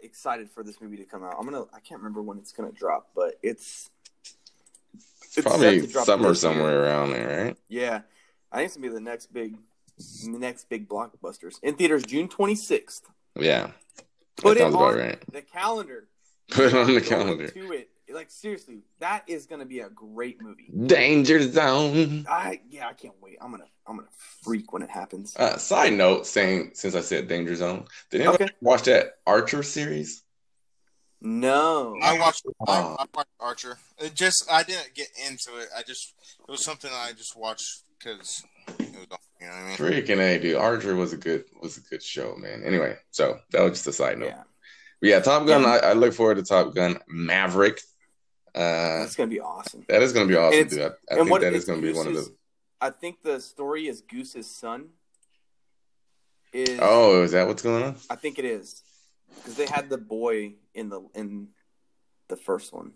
excited for this movie to come out. I can't remember when it's gonna drop, but it's probably summer somewhere around there, right? Yeah, I think it's gonna be the next big blockbusters in theaters June 26th. Yeah, put it on the calendar. Put it on the calendar. To it. Seriously, that is gonna be a great movie. Danger Zone. I can't wait. I'm gonna freak when it happens. Side note, since I said Danger Zone, did anyone watch that Archer series? No, I watched Archer. I didn't get into it. It was something I just watched because it was, you know what I mean? Freaking A, dude. Archer was a good show, man. Anyway, so that was just a side note. Yeah. Yeah, Top Gun. Yeah. I look forward to Top Gun Maverick. That's gonna be awesome. That is gonna be awesome, And dude. I and think what that is it's gonna be one of Goose's. those. I think the story is Goose's son. Is Oh, is that what's going on? I think it is because they had the boy in the first one.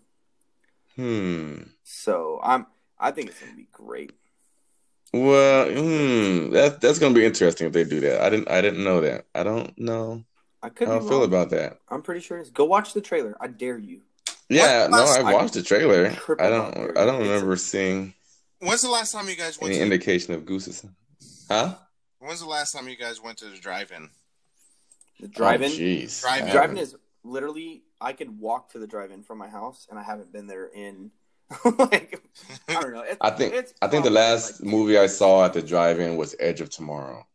So I think it's gonna be great. Well, that's gonna be interesting if they do that. I didn't know that. I don't know I could how be I feel wrong. about that. I'm pretty sure it is. Go watch the trailer. I dare you. Yeah, no, I I watched the trailer. triple dog dare I you. don't remember seeing When's the last time you guys went any to indication of Goose's. Huh? When's the last time you guys went to the drive-in? The drive-in. Oh, jeez. Drive-in. Drive-in is literally I could walk to the drive-in from my house, and I haven't been there in like I don't know. I think the last movie I saw at the drive-in was Edge of Tomorrow.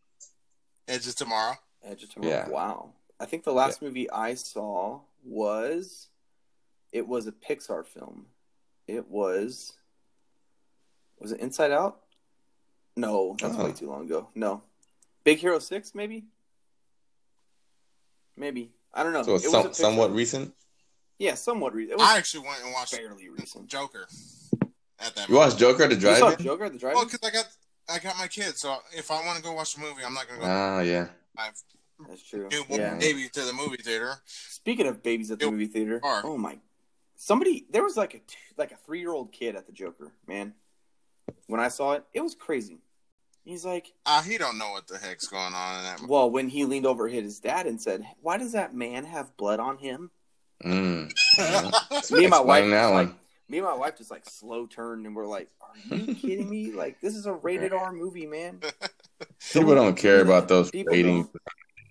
Edge of Tomorrow. Edge of Tomorrow. Yeah. Wow. I think the last movie I saw was a Pixar film. It was it Inside Out? No, that's way too long ago. No. Big Hero 6 maybe? Maybe. I don't know. So it's somewhat recent? Yeah, somewhat recent. I actually went and watched fairly recent. Joker at that. You watched Joker at the You drive-in? saw Joker at the drive-in? Well, because I got my kids, so if I want to go watch a movie, I'm not going to go. Ah, yeah. That's true. Yeah. Baby to the movie theater. Speaking of babies at the movie theater, oh my! There was like a 3-year-old kid at the Joker. Man, when I saw it, it was crazy. He's like, he don't know what the heck's going on in that movie. Well, when he leaned over his dad and said, "Why does that man have blood on him?" Me and my wife just like slow turned and we're like, "Are you kidding me? Like this is a rated R movie, man." People don't care about those People ratings. don't.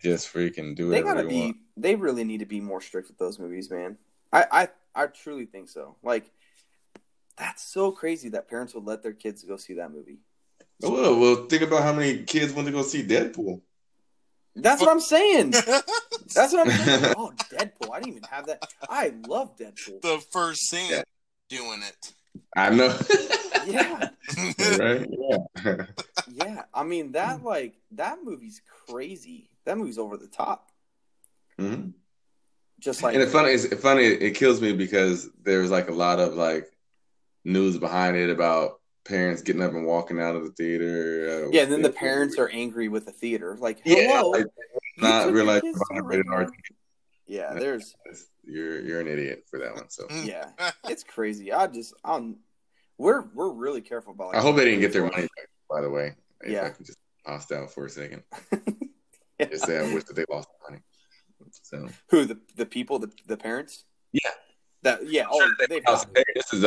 Just freaking do it. They really need to be more strict with those movies, man. I truly think so. Like, that's so crazy that parents would let their kids go see that movie. Well, think about how many kids went to go see Deadpool. That's what I'm saying. That's what I'm saying. Oh, Deadpool. I didn't even have that. I love Deadpool. The first scene doing it. I know. Yeah. Right? Yeah. Yeah. I mean, that movie's crazy. That movie's over the top. Mm-hmm. Just like, and it's funny. It kills me because there's like a lot of like news behind it about parents getting up and walking out of the theater. Yeah, and then the parents are angry with the theater. Like, hello, not realizing yeah, you're an idiot for that one. So yeah, it's crazy. We're really careful about. Like, I hope they didn't get their money back. By the way, yeah, if I can just toss out for a second. Just say I wish that they lost their money. So who the people the parents? Yeah. This is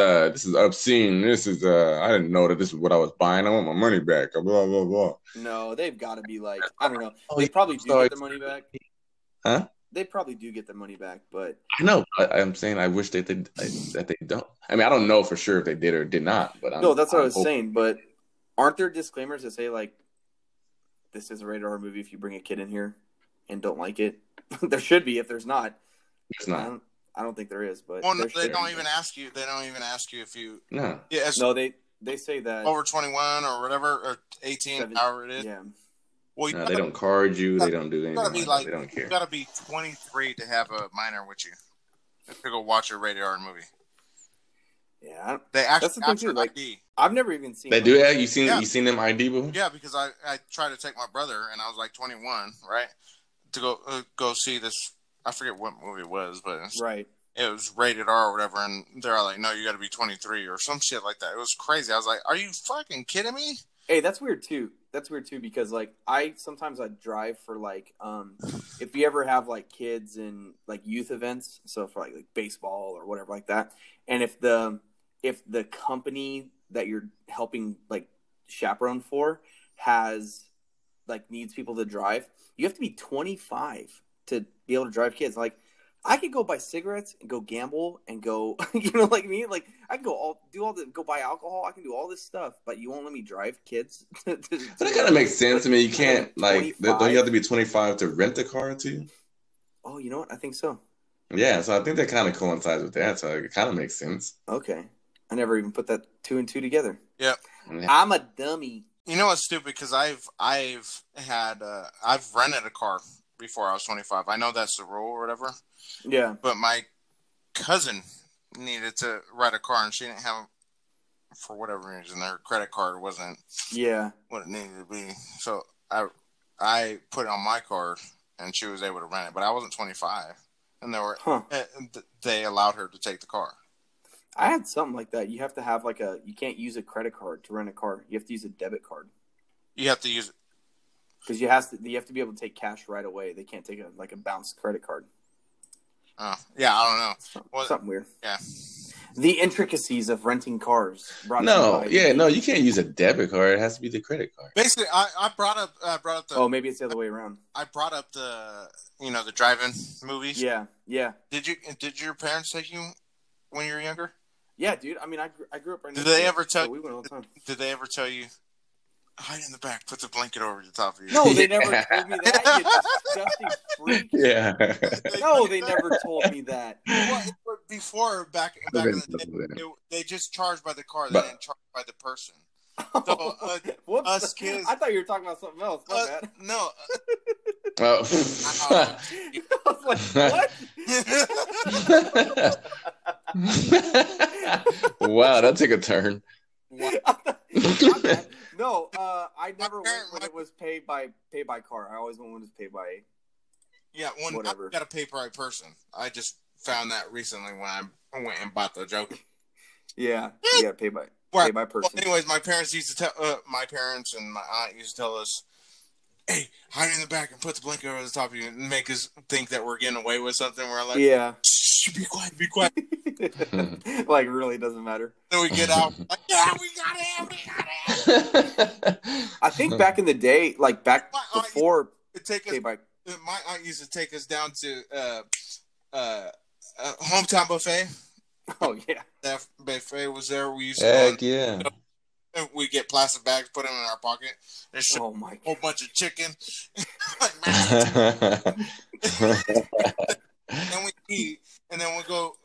obscene. This is I didn't know that this is what I was buying. I want my money back. Blah blah blah. No, they've got to be like, I don't know. They probably do get their money back. Huh? They probably do get their money back, but I know. I'm saying I wish that they don't. I mean, I don't know for sure if they did or did not. But no, that's what I was saying. But aren't there disclaimers that say like, this is a rated R movie if you bring a kid in here and don't like it? There should be. If there's not, there's not. I don't think there is, but they don't even ask you. They don't even ask you if you. No. Yeah. No, they say that over 21 or whatever or 18, however it is. Yeah. Well, they don't card you. They don't do anything. They don't care. You got to be 23 to have a minor with you to go watch a rated R movie. Yeah, they actually that's the thing too. Like, ID. I've never even seen. They do that. You seen them ID before? Yeah, because I tried to take my brother and I was like 21, right, to go see this. I forget what movie it was, but it was rated R or whatever, and they're like, "No, you got to be 23 or some shit like that." It was crazy. I was like, "Are you fucking kidding me?" Hey, that's weird too. That's weird too because like sometimes I drive for like if you ever have like kids and like youth events, so for like baseball or whatever like that, and if the company that you're helping like chaperone for has like needs people to drive, you have to be 25 to be able to drive kids. Like, I could go buy cigarettes and go gamble and go, you know, like me, like I can go go buy alcohol. I can do all this stuff, but you won't let me drive kids. But that kind of makes sense. I mean, you can't like, don't you have to be 25 to rent a car too? Oh, you know what? I think so. Yeah, so I think that kind of coincides with that. So it kind of makes sense. Okay, I never even put that 2 and 2 together. Yep. Yeah. I'm a dummy. You know what's stupid? Because I've rented a car before I was 25. I know that's the rule or whatever. Yeah. But my cousin needed to ride a car, and she didn't have, for whatever reason, her credit card wasn't what it needed to be. So I put it on my card, and she was able to rent it. But I wasn't 25, and they allowed her to take the car. I had something like that. You have to have you can't use a credit card to rent a car. You have to use a debit card. You have to use it. Because you have to be able to take cash right away. They can't take a bounced credit card. Oh, yeah, I don't know. Something weird. Yeah. The intricacies of renting cars. No, you can't use a debit card. It has to be the credit card. Basically, I brought up the. Oh, maybe it's the other way around. I brought up the drive-in movies. Yeah. Did your parents take you when you were younger? Yeah, dude. I mean, I grew up right Did they ever tell? So we went all the time. Did they ever tell you? Hide in the back. Put the blanket over the top of you. No, they never told me that. You disgusting freak. Yeah. No, they never told me that. Well, before back in the day, they just charged by the car. They didn't charge by the person. So us kids. I thought you were talking about something else. No. I was like, what? Wow, that took a turn. No, I never went when it was paid by car. I always went when it was paid by. Yeah, whatever. I got a pay by person. I just found that recently when I went and bought the joke. Yeah, pay by person. Well, anyways, my parents used to tell my parents and my aunt used to tell us, "Hey, hide in the back and put the blanket over the top of you and make us think that we're getting away with something." We're like, yeah, shh, be quiet. Like, really doesn't matter. Then we get out, like, yeah, we got it. I think back in the day, like back before my aunt used to take us down to Hometown Buffet. Oh yeah, that buffet was there. We used to heck yeah. And we get plastic bags, put them in our pocket. There's a whole bunch of chicken. And we eat, and then we go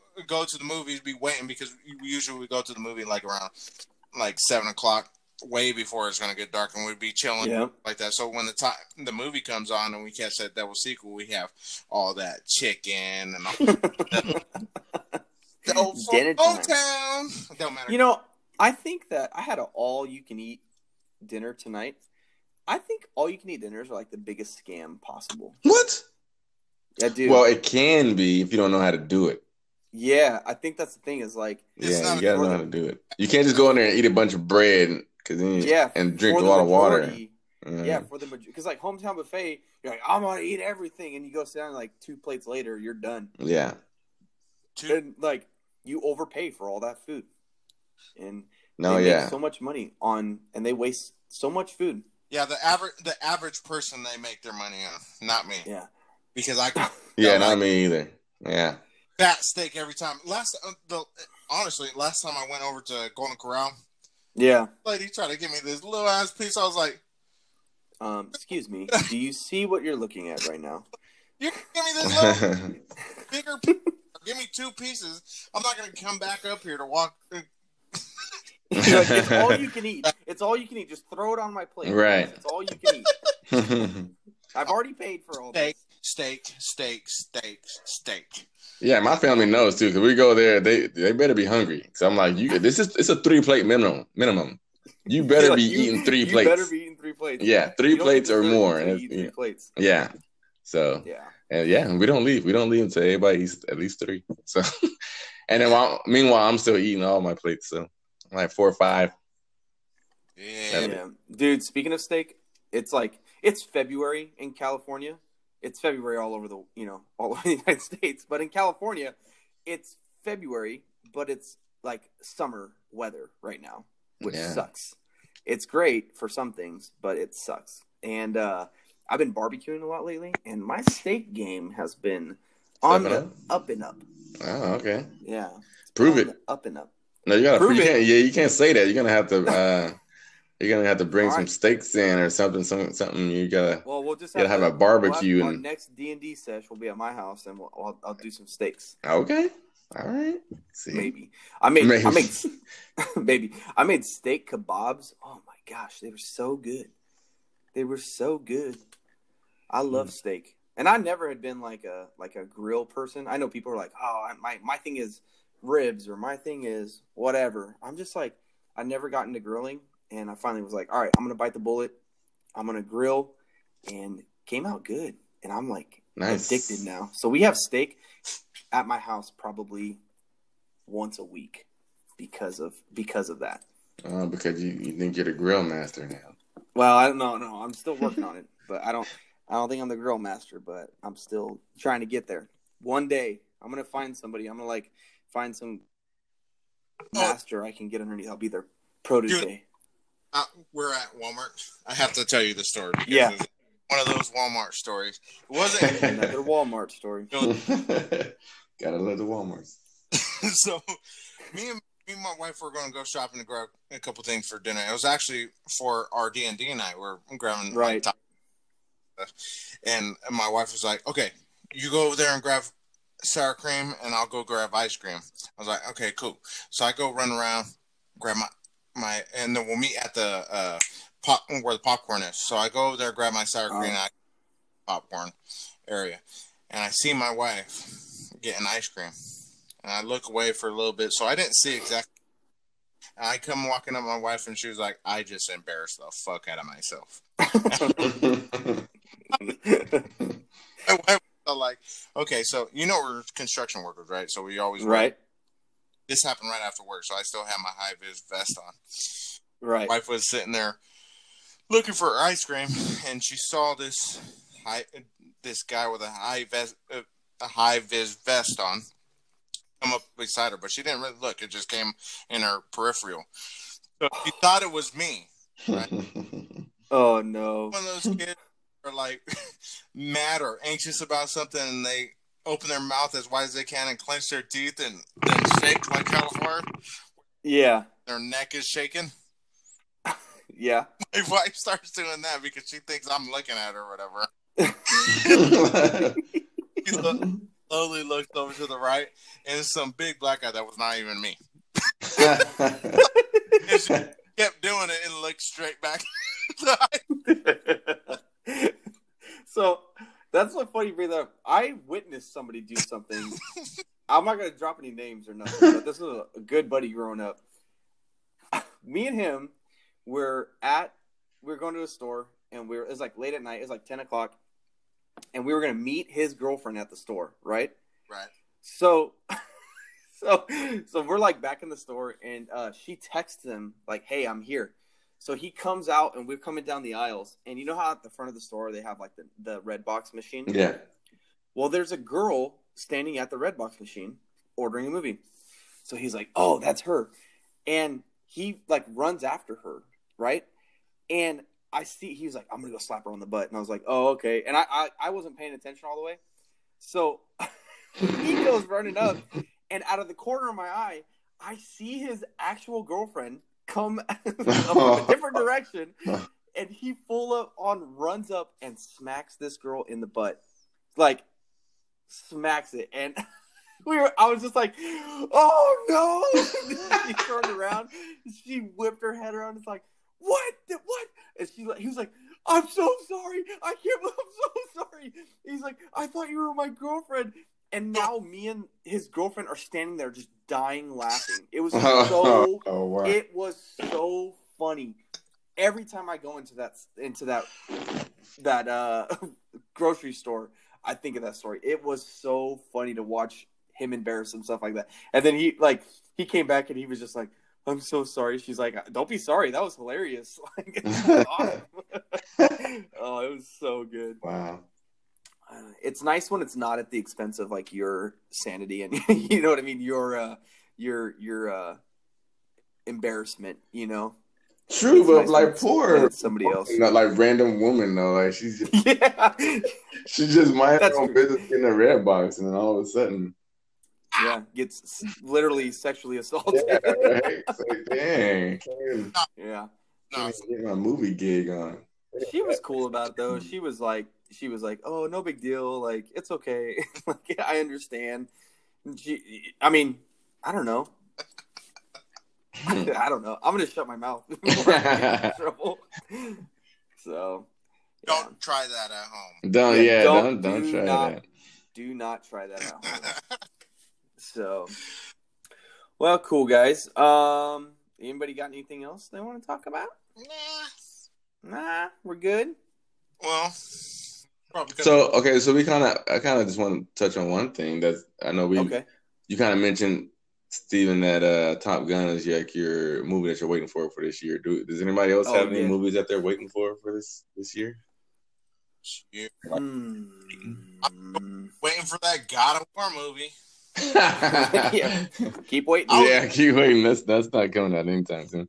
to the movies. Be waiting because we usually go to the movie like around 7:00, way before it's gonna get dark, and we'd be chilling like that. So when the movie comes on and we catch that double sequel, we have all that chicken and all dinner time. Don't matter. You know, I think that I had an all-you-can-eat dinner tonight. I think all-you-can-eat dinners are like the biggest scam possible. What? Yeah, dude. Well, it can be if you don't know how to do it. Yeah, I think that's the thing is like... Yeah, you got to know how to do it. You can't just go in there and eat a bunch of bread and drink a lot of water. Yeah, because like Hometown Buffet, you're like, I'm going to eat everything. And you go sit down like 2 plates later, you're done. Yeah. And like, you overpay for all that food. And they make so much money and they waste so much food. Yeah, the average person, they make their money on, not me. Yeah, because I not me either. Yeah, fat steak every time. Honestly, last time I went over to Golden Corral, lady tried to give me this little ass piece. I was like, excuse me, do you see what you're looking at right now? You give me this little bigger piece. Give me 2 pieces. I'm not going to come back up here to walk. It's all you can eat. It's all you can eat. Just throw it on my plate. Right. It's all you can eat. I've already paid for all this. Steak. Yeah, my family knows too because we go there. They better be hungry. So I'm like, it's a 3-plate minimum. You better be eating 3 plates. You better be eating 3 plates. Yeah, 3 plates or more. Eat 3 plates. Yeah. So and we don't leave. We don't leave until everybody eats at least 3. So, and then meanwhile, I'm still eating all my plates. So. Like 4 or 5. Yeah. Dude, speaking of steak, it's February in California. It's February all over all over the United States. But in California, it's February, but it's like summer weather right now, which sucks. It's great for some things, but it sucks. And I've been barbecuing a lot lately, and my steak game has been on the up and up. Oh, okay. Yeah. Prove it. Up and up. No, you gotta prove it. You can't say that. You're gonna have to bring some steaks in or something. Something you gotta. Well, we'll just have a barbecue. Our next D&D sesh will be at my house, and I'll do some steaks. Okay, all right. See. Maybe I made maybe I made steak kebabs. Oh my gosh, they were so good. I love steak. And I never had been like a grill person. I know people are like, oh, my thing is ribs or my thing is whatever. I'm just like, I never got into grilling, and I finally was like, all right, I'm gonna bite the bullet. I'm gonna grill, and came out good. And I'm like addicted now. So we have steak at my house probably once a week because of that. Because you think you're the grill master now. Well, I don't know. No, I'm still working on it, but I don't think I'm the grill master, but I'm still trying to get there. One day, I'm gonna find somebody. I'm gonna find some master I can get underneath. I'll be their protege. We're at Walmart. I have to tell you the story. Yeah, it's one of those Walmart stories. It wasn't another Walmart story. Gotta love the Walmarts. So, me and my wife were going to go shopping to grab a couple things for dinner. It was actually for our D&D night. We're grabbing right. And my wife was like, "Okay, you go over there and grab sour cream, and I'll go grab ice cream." I was like, "Okay, cool." So I go run around, grab my, and then we'll meet at the where the popcorn is. So I go over there, grab my sour cream, and popcorn area, and I see my wife getting ice cream. And I look away for a little bit, so I didn't see exactly. And I come walking up to my wife, and she was like, "I just embarrassed the fuck out of myself." My wife was like, "Okay, so we're construction workers, right? So we always right." This happened right after work, so I still have my high vis vest on. Right. My wife was sitting there looking for ice cream, and she saw this guy with a high vis vest on come up beside her, but she didn't really look. It just came in her peripheral. So she thought it was me. Right? Oh no! One of those kids are like mad or anxious about something, and they open their mouth as wide as they can and clench their teeth and then shake like hell hard. Yeah, their neck is shaking. Yeah, my wife starts doing that because she thinks I'm looking at her or whatever. She slowly looks over to the right, and it's some big black guy that was not even me. And she kept doing it and looked straight back. So that's so funny you bring that up. I witnessed somebody do something. I'm not going to drop any names or nothing, but this was a good buddy growing up. Me and him we're going to a store, and it was like late at night. It was like 10 o'clock. And we were going to meet his girlfriend at the store, right? Right. So we're like back in the store, and she texts him like, "Hey, I'm here." So he comes out, and we're coming down the aisles. And you know how at the front of the store they have like the red box machine? Yeah. Well, there's a girl standing at the red box machine ordering a movie. So he's like, "Oh, that's her." And he like runs after her, right? And I see he's like, "I'm gonna go slap her on the butt," and I was like, "Oh, okay." And I wasn't paying attention all the way, so he goes running up, and out of the corner of my eye, I see his actual girlfriend come from a different direction, and he runs up and smacks this girl in the butt, like smacks it, and I was just like, "Oh no!" She turned around, she whipped her head around, it's like, What? And he was like, "I'm so sorry. I can't believe I'm so sorry." He's like, "I thought you were my girlfriend." And now me and his girlfriend are standing there just dying laughing. It was wow. It was so funny. Every time I go into that grocery store, I think of that story. It was so funny to watch him embarrass himself like that. And then he came back and he was just like, "I'm so sorry." She's like, "Don't be sorry. That was hilarious." Like, awesome. Oh, it was so good. Wow. It's nice when it's not at the expense of like your sanity and you know what I mean, your embarrassment. You know. True, it's but nice like poor somebody else, not like random woman though. Like she's just, she just minded her own business in a red box, and then all of a sudden. Yeah, gets literally sexually assaulted. Yeah, right. It's like, dang. Yeah. Can't even get my movie gig on. She was cool about it though. She was like, "Oh, no big deal. Like, it's okay. Like, I understand." I mean, I don't know. I don't know. I'm gonna shut my mouth before I get in trouble. So, Don't try that at home. Don't try that. Do not try that at home. So, well, cool guys. Anybody got anything else they want to talk about? Nah, we're good. Well, probably. So I kind of just want to touch on one thing that I know you kind of mentioned, Steven, that Top Gun is like your movie that you're waiting for this year. Does anybody else have any movies that they're waiting for this year? I'm waiting for that God of War movie. Yeah, keep waiting. Keep waiting. That's not coming out anytime soon,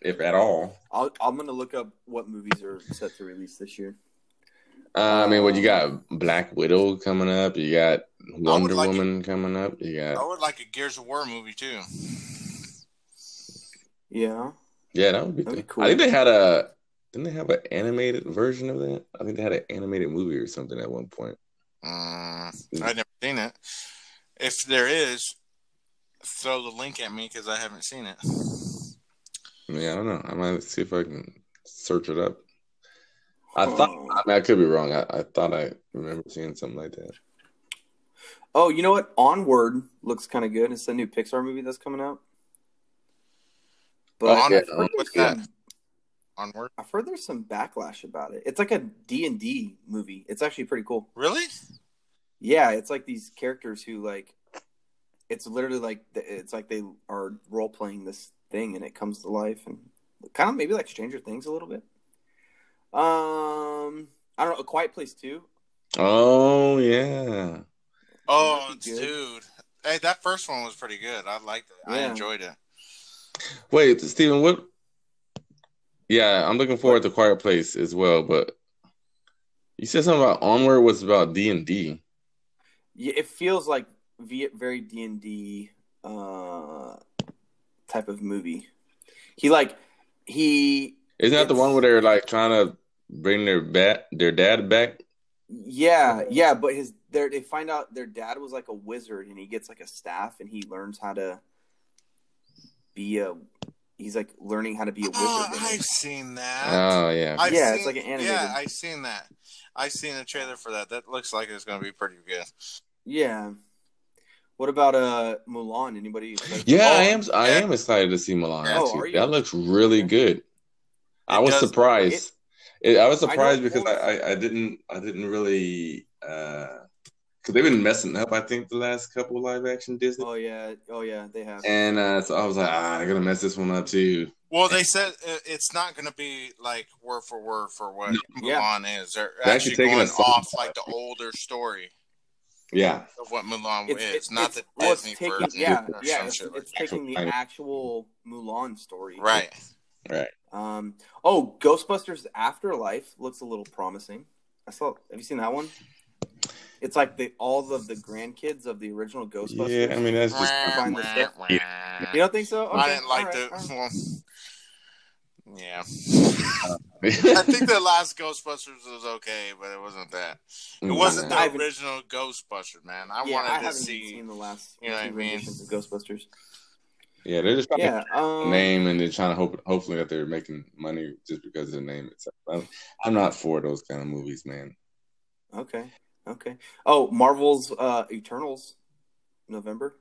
if at all. I'm gonna look up what movies are set to release this year. I mean, you got Black Widow coming up. You got Wonder Woman coming up. I would like a Gears of War movie too. Yeah, that would be cool. I think they had didn't they have an animated version of that? I think they had an animated movie or something at one point. I've never seen it. If there is, throw the link at me because I haven't seen it. Yeah, I don't know. I might see if I can search it up. I could be wrong. I thought I remember seeing something like that. Oh, you know what? Onward looks kind of good. It's the new Pixar movie that's coming out. But Onward. I've heard there's some backlash about it. It's like a D&D movie. It's actually pretty cool. Really? Yeah, it's like these characters who it's literally like it's like they are role playing this thing and it comes to life and kind of maybe like Stranger Things a little bit. I don't know. A Quiet Place 2. Oh yeah. Oh, dude. Hey, that first one was pretty good. I liked it. Yeah. I enjoyed it. Wait, Steven, what? Yeah, I'm looking forward to Quiet Place as well, but you said something about Onward was about D&D. Yeah, it feels like very D&D type of movie. Isn't that the one where they're like trying to bring their dad back? Yeah, but they find out their dad was like a wizard and he gets like a staff and he learns how to be he's like learning how to be a wizard. I've seen that. Oh yeah. It's like an animated. Yeah, I've seen that. I've seen a trailer for that. That looks like it's going to be pretty good. Yeah. What about Mulan? Anybody? I am excited to see Mulan. That looks really good. I was surprised. I was surprised because I didn't really because they've been messing up. I think the last couple live action Disney. Oh yeah, they have. And so I was like, they're gonna mess this one up too. Well, they said it's not gonna be like word for what Mulan is. They're actually going off like the older story. Yeah, of what Mulan is, not the Disney version. It's taking the actual Mulan story. Right. Ghostbusters Afterlife looks a little promising. Have you seen that one? It's like all of the grandkids of the original Ghostbusters. Yeah, I mean that's just find this stuff. You don't think so? Okay. I didn't like yeah. I think the last Ghostbusters was okay, but it wasn't that. It wasn't the original Ghostbusters, man. I haven't seen the last renditions of Ghostbusters. Yeah, they're just trying to name and they're trying to hopefully that they're making money just because of the name itself. I'm not for those kind of movies, man. Okay. Oh, Marvel's Eternals, November.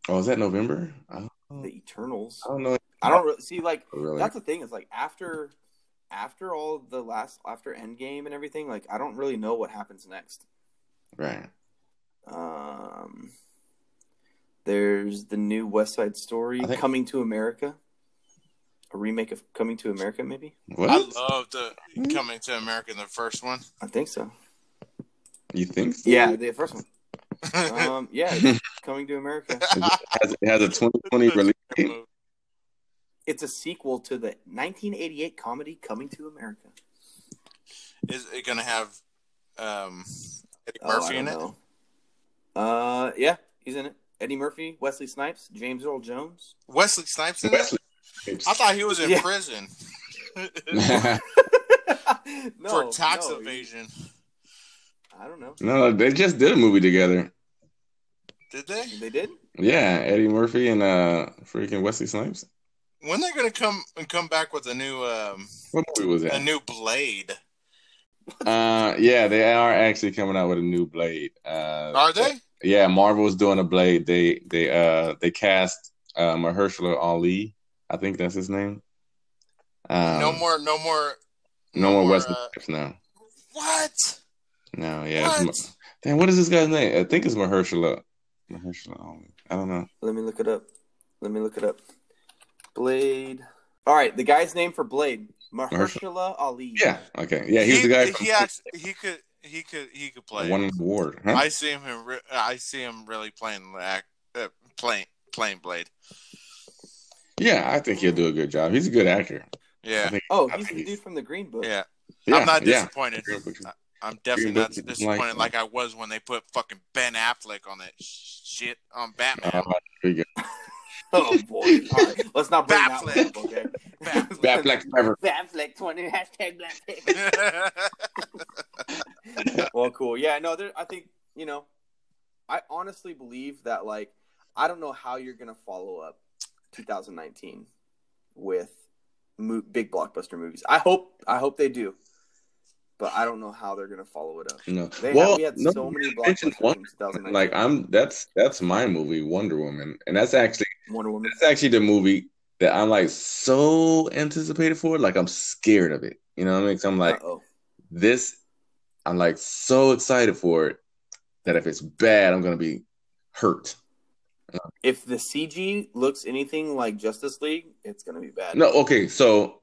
Oh, is that November? The Eternals. I don't know. I don't really see that's the thing is like after all the after Endgame and everything, like I don't really know what happens next. Right. There's the new West Side Story, Coming to America. A remake of Coming to America, maybe? What? I loved Coming to America, the first one. I think so. You think so? Yeah, the first one. It's Coming to America. It has a 2020 release date. It's a sequel to the 1988 comedy Coming to America. Is it going to have Eddie Murphy in it? Yeah, he's in it. Eddie Murphy, Wesley Snipes, James Earl Jones. Wesley Snipes in it? I thought he was in prison for tax evasion. I don't know. No, they just did a movie together. Did they? They did? Yeah, Eddie Murphy and freaking Wesley Snipes. When they're gonna come back with a new What movie was that? a new Blade? Yeah, they are actually coming out with a new Blade. Are they? Yeah, Marvel's doing a Blade. They cast Mahershala Ali. I think that's his name. No more Wesley Snipes now. What? No, yeah. What? Damn, what is this guy's name? I think it's Mahershala Ali. I don't know. Let me look it up. Blade. All right, the guy's name for Blade, Mahershala Ali. Yeah. Okay. Yeah, he was the guy. He could play. Won an award. Huh? I see him really playing Blade. Yeah, I think he'll do a good job. He's a good actor. Yeah. He's the dude from the Green Book. Yeah. I'm not disappointed. I'm definitely not disappointed like I was when they put fucking Ben Affleck on that shit on Batman. Oh boy! All right, let's not bring that one up, okay? Batfleck forever. Batfleck 20 hashtag Black. Well, cool. Yeah, no, I think I honestly believe that I don't know how you're gonna follow up 2019 with big blockbuster movies. I hope they do, but I don't know how they're gonna follow it up. No, we had so many blockbusters in 2019. That's my movie, Wonder Woman, and that's actually Wonder Woman. That's actually the movie that I'm so anticipated for. I'm scared of it. You know what I mean? 'Cause I'm I'm so excited for it that if it's bad, I'm gonna be hurt. If the CG looks anything like Justice League, it's gonna be bad. No, okay. So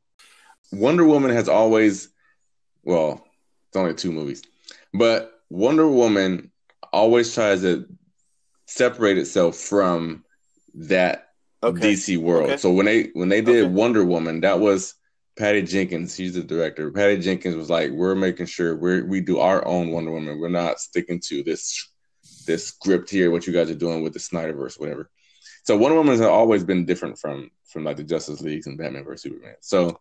Wonder Woman has always, it's only 2 movies, but Wonder Woman always tries to separate itself from that DC world. Okay. So when they did Wonder Woman, that was Patty Jenkins. She's the director. Patty Jenkins was like, we're making sure we do our own Wonder Woman. We're not sticking to this script here, what you guys are doing with the Snyderverse, whatever. So Wonder Woman has always been different from the Justice Leagues and Batman vs Superman. So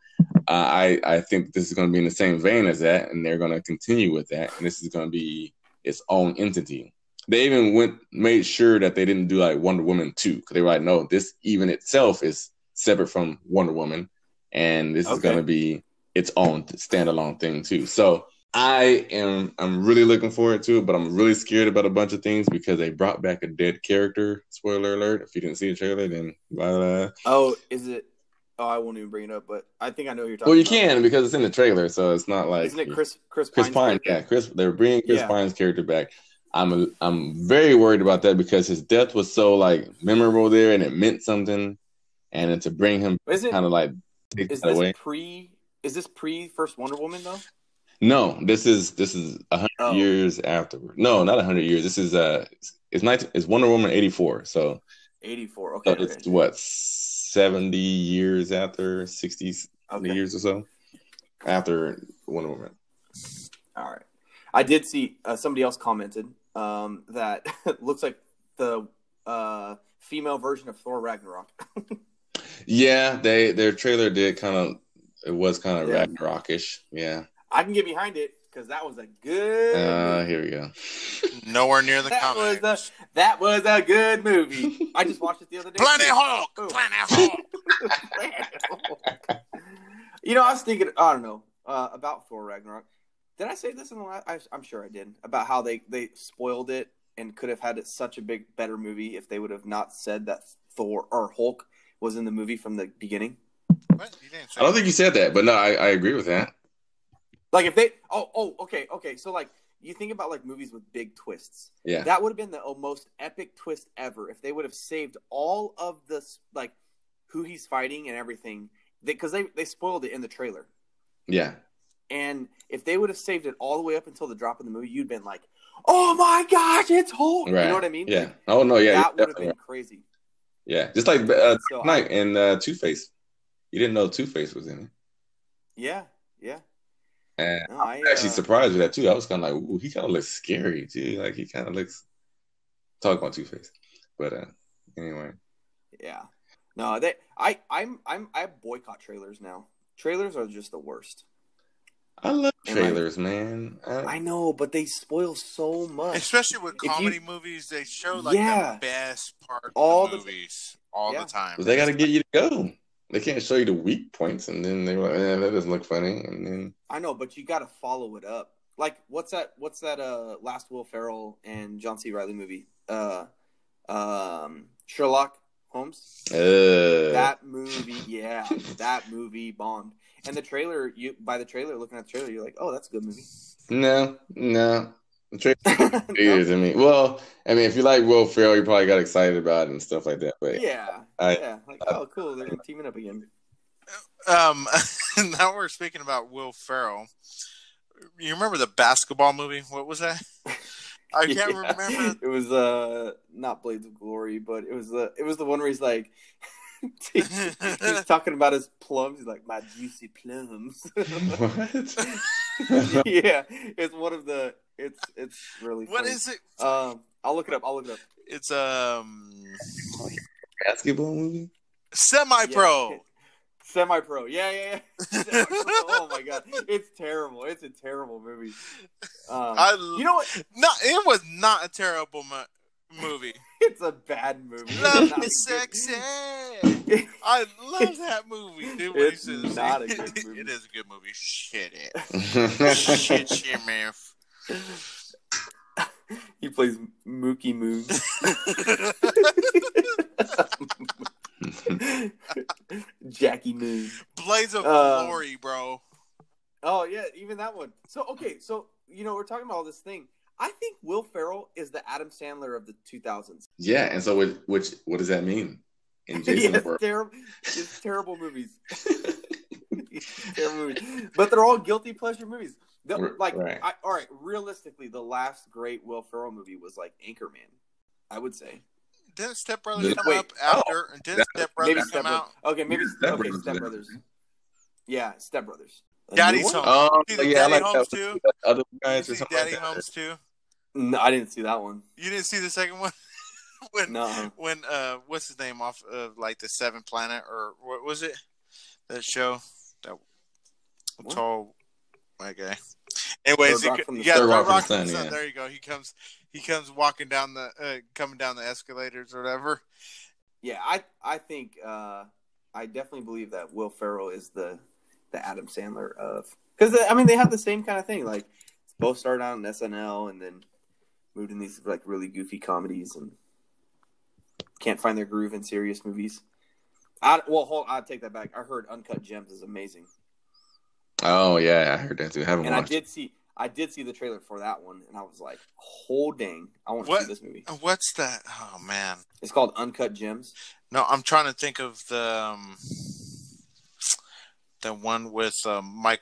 I think this is going to be in the same vein as that, and they're going to continue with that, and this is going to be its own entity. They even made sure that they didn't do Wonder Woman 2, because they were like, no, this even itself is separate from Wonder Woman, and this is going to be its own standalone thing too. So I'm really looking forward to it, but I'm really scared about a bunch of things because they brought back a dead character. Spoiler alert! If you didn't see the trailer, then is it? Oh, I won't even bring it up, but I think I know who you're talking about. Well, you can because it's in the trailer, so it's not like. Isn't it Chris Pine? Yeah, they're bringing Chris Pine's character back. I'm very worried about that because his death was so memorable there, and it meant something, and then to bring him kind of take that away. Is this pre first Wonder Woman though? No, this is 100 years afterward. No, not 100 years. This is it's Wonder Woman 84. So 84. Okay. So it's what 70 years after 60 years or so after Wonder Woman. All right. I did see somebody else commented that it looks like the female version of Thor Ragnarok. Yeah, their trailer did it was kind of Ragnarok-ish. Yeah. I can get behind it because that was a good. Here we go. Nowhere near the comics. That was a good movie. I just watched it the other day. Planet Hulk. Planet Hulk. I was thinking. I don't know about Thor Ragnarok. Did I say this in the last? I'm sure I did. About how they spoiled it and could have had it such a better movie if they would have not said that Thor or Hulk was in the movie from the beginning. What? You didn't say I don't think you said that, but no, I agree with that. If they okay. So you think about movies with big twists. Yeah. That would have been the most epic twist ever if they would have saved all of this who he's fighting and everything because they spoiled it in the trailer. Yeah. And if they would have saved it all the way up until the drop in the movie, you'd been like, "Oh my gosh, it's Hulk!" Right. You know what I mean? Yeah. Oh no, yeah. That would have been crazy. Yeah, just like Knight and Two-Face. You didn't know Two-Face was in it. Yeah. And I'm actually surprised with that too. I was kind of like, ooh, he kind of looks scary too. He kind of looks. Talk about Two-Face, but anyway. Yeah. No, I boycott trailers now. Trailers are just the worst. I love trailers, man. I know, but they spoil so much. Especially with comedy movies, they show the best part of the movies all the time. But they got to get you to go. They can't show you the weak points, and then they were like, that doesn't look funny. And then I know, but you got to follow it up. Like, what's that? Last Will Ferrell and John C. Reilly movie? Sherlock Holmes. That movie bombed. And the trailer, looking at the trailer, you're like, oh, that's a good movie. No. The trailer is, I mean, well, I mean, if you like Will Ferrell, you probably got excited about it and stuff like that. But oh, cool, they're teaming up again. Now we're speaking about Will Ferrell. You remember the basketball movie? What was that? I can't remember. It was not Blades of Glory, but it was the one where he's like he's talking about his plums. He's like, my juicy plums. What? Yeah, it's one of the. It's really. What funny. is it? I'll look it up. It's Basketball movie? Semi-Pro. Yeah. Semi-Pro. Yeah. Semi-Pro. Oh my god, it's terrible. It's a terrible movie. You know what? No, it was not a terrible movie. It's a bad movie. Love is sexy. I love that movie, dude. It's not a good movie. It is a good movie. Shit it. Shit, man. He plays Mookie Moon. Jackie Moon. Blades of Glory, bro. Oh yeah, even that one. So we're talking about all this thing. I think Will Ferrell is the Adam Sandler of the 2000s. Yeah, and so what does that mean? In Jason's world? It's terrible movies. Terrible movies. But they're all guilty pleasure movies. Right. All right, realistically, the last great Will Ferrell movie was like Anchorman, I would say. Didn't Step Brothers come up after? Didn't Step Brothers come out? Okay, Step Brothers. Yeah, Step Brothers. Daddy's Home. Oh, yeah, Daddy Homes too. Other guys or something. Daddy Homes too. No, I didn't see that one. You didn't see the second one? When what's his name off of like the Seventh Planet or what was it? That show that tall white guy. Anyways, Third Rock from the Sun. Yeah. There you go. He comes walking down coming down the escalators or whatever. Yeah, I think I definitely believe that Will Ferrell is the Adam Sandler of, because I mean they have the same kind of thing. Like both started out in SNL and then moved in these like really goofy comedies and can't find their groove in serious movies. I'll take that back. I heard Uncut Gems is amazing. Oh yeah, I heard that too. I did see the trailer for that one, and I was like, "Oh dang, I want to see this movie." What's that? Oh man, it's called Uncut Gems. No, I'm trying to think of the one with Mark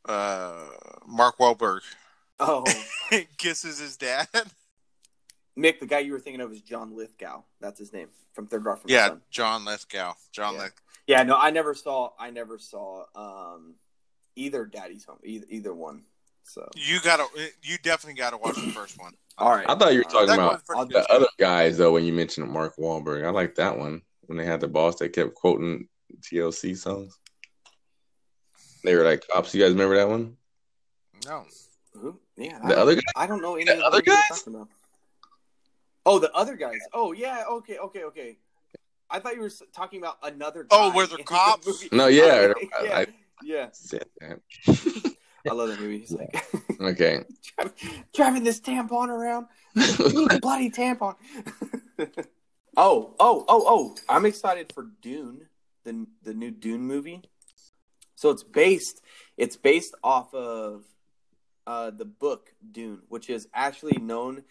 Wahlberg. Oh, kisses his dad. Mick, the guy you were thinking of is John Lithgow. That's his name from Third Rock from the Sun. John Lithgow. Yeah, no, I never saw either Daddy's Home, either one. So you definitely gotta watch the first one. All right. I thought you were talking about the other good. guys though when you mentioned Mark Wahlberg. I like that one when they had the boss that kept quoting TLC songs. They were like cops. You guys remember that one? No. Yeah. The other guys? I don't know any the of the other guys. Oh, the other guys. Oh, yeah. Okay. I thought you were talking about another guy. Oh, were there cops? No, yeah. Yeah. I love that movie. He's like, okay. driving this tampon around. Bloody tampon. Oh. I'm excited for Dune, the new Dune movie. So it's based off of the book Dune, which is actually known.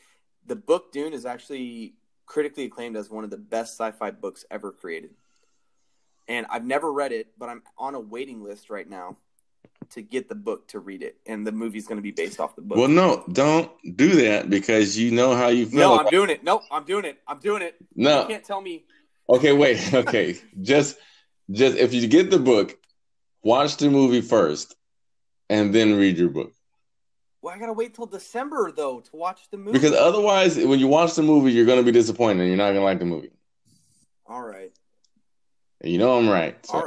The book Dune is actually critically acclaimed as one of the best sci-fi books ever created. And I've never read it, but I'm on a waiting list right now to get the book to read it. And the movie's going to be based off the book. Well, no, don't do that because you know how you feel. No, I'm doing it. Nope, I'm doing it. No. You can't tell me. Okay, wait. Okay. just if you get the book, watch the movie first and then read your book. Well, I got to wait till December, though, to watch the movie. Because otherwise, when you watch the movie, you're going to be disappointed and you're not going to like the movie. All right. You know I'm right. So.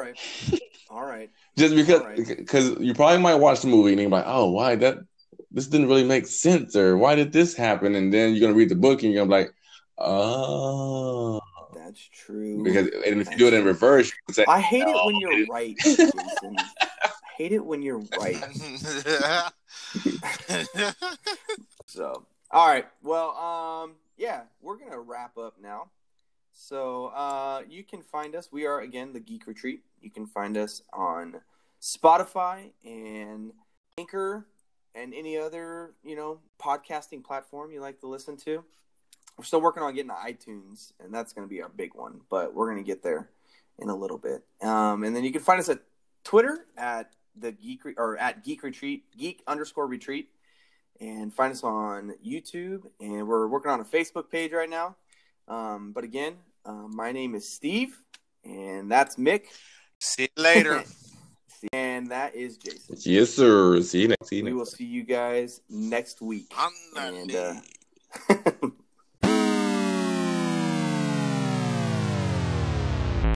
All right. Just because you probably might watch the movie and you're like, oh, why this didn't really make sense, or why did this happen? And then you're going to read the book and you're going to be like, oh. That's true. Because and if you do it in reverse, you can say, I hate it when you're right, Jason. I hate it when you're right. So, all right. Well, yeah, we're gonna wrap up now. So, you can find us. We are again the Geek Retreat. You can find us on Spotify and Anchor and any other podcasting platform you like to listen to. We're still working on getting to iTunes, and that's going to be our big one, but we're going to get there in a little bit. And then you can find us at Twitter at at Geek Retreat, Geek_Retreat, and find us on YouTube. And we're working on a Facebook page right now. But again, my name is Steve, and that's Mick. See you later. And that is Jason. Yes, sir. See you next. We will see you guys next week. On that and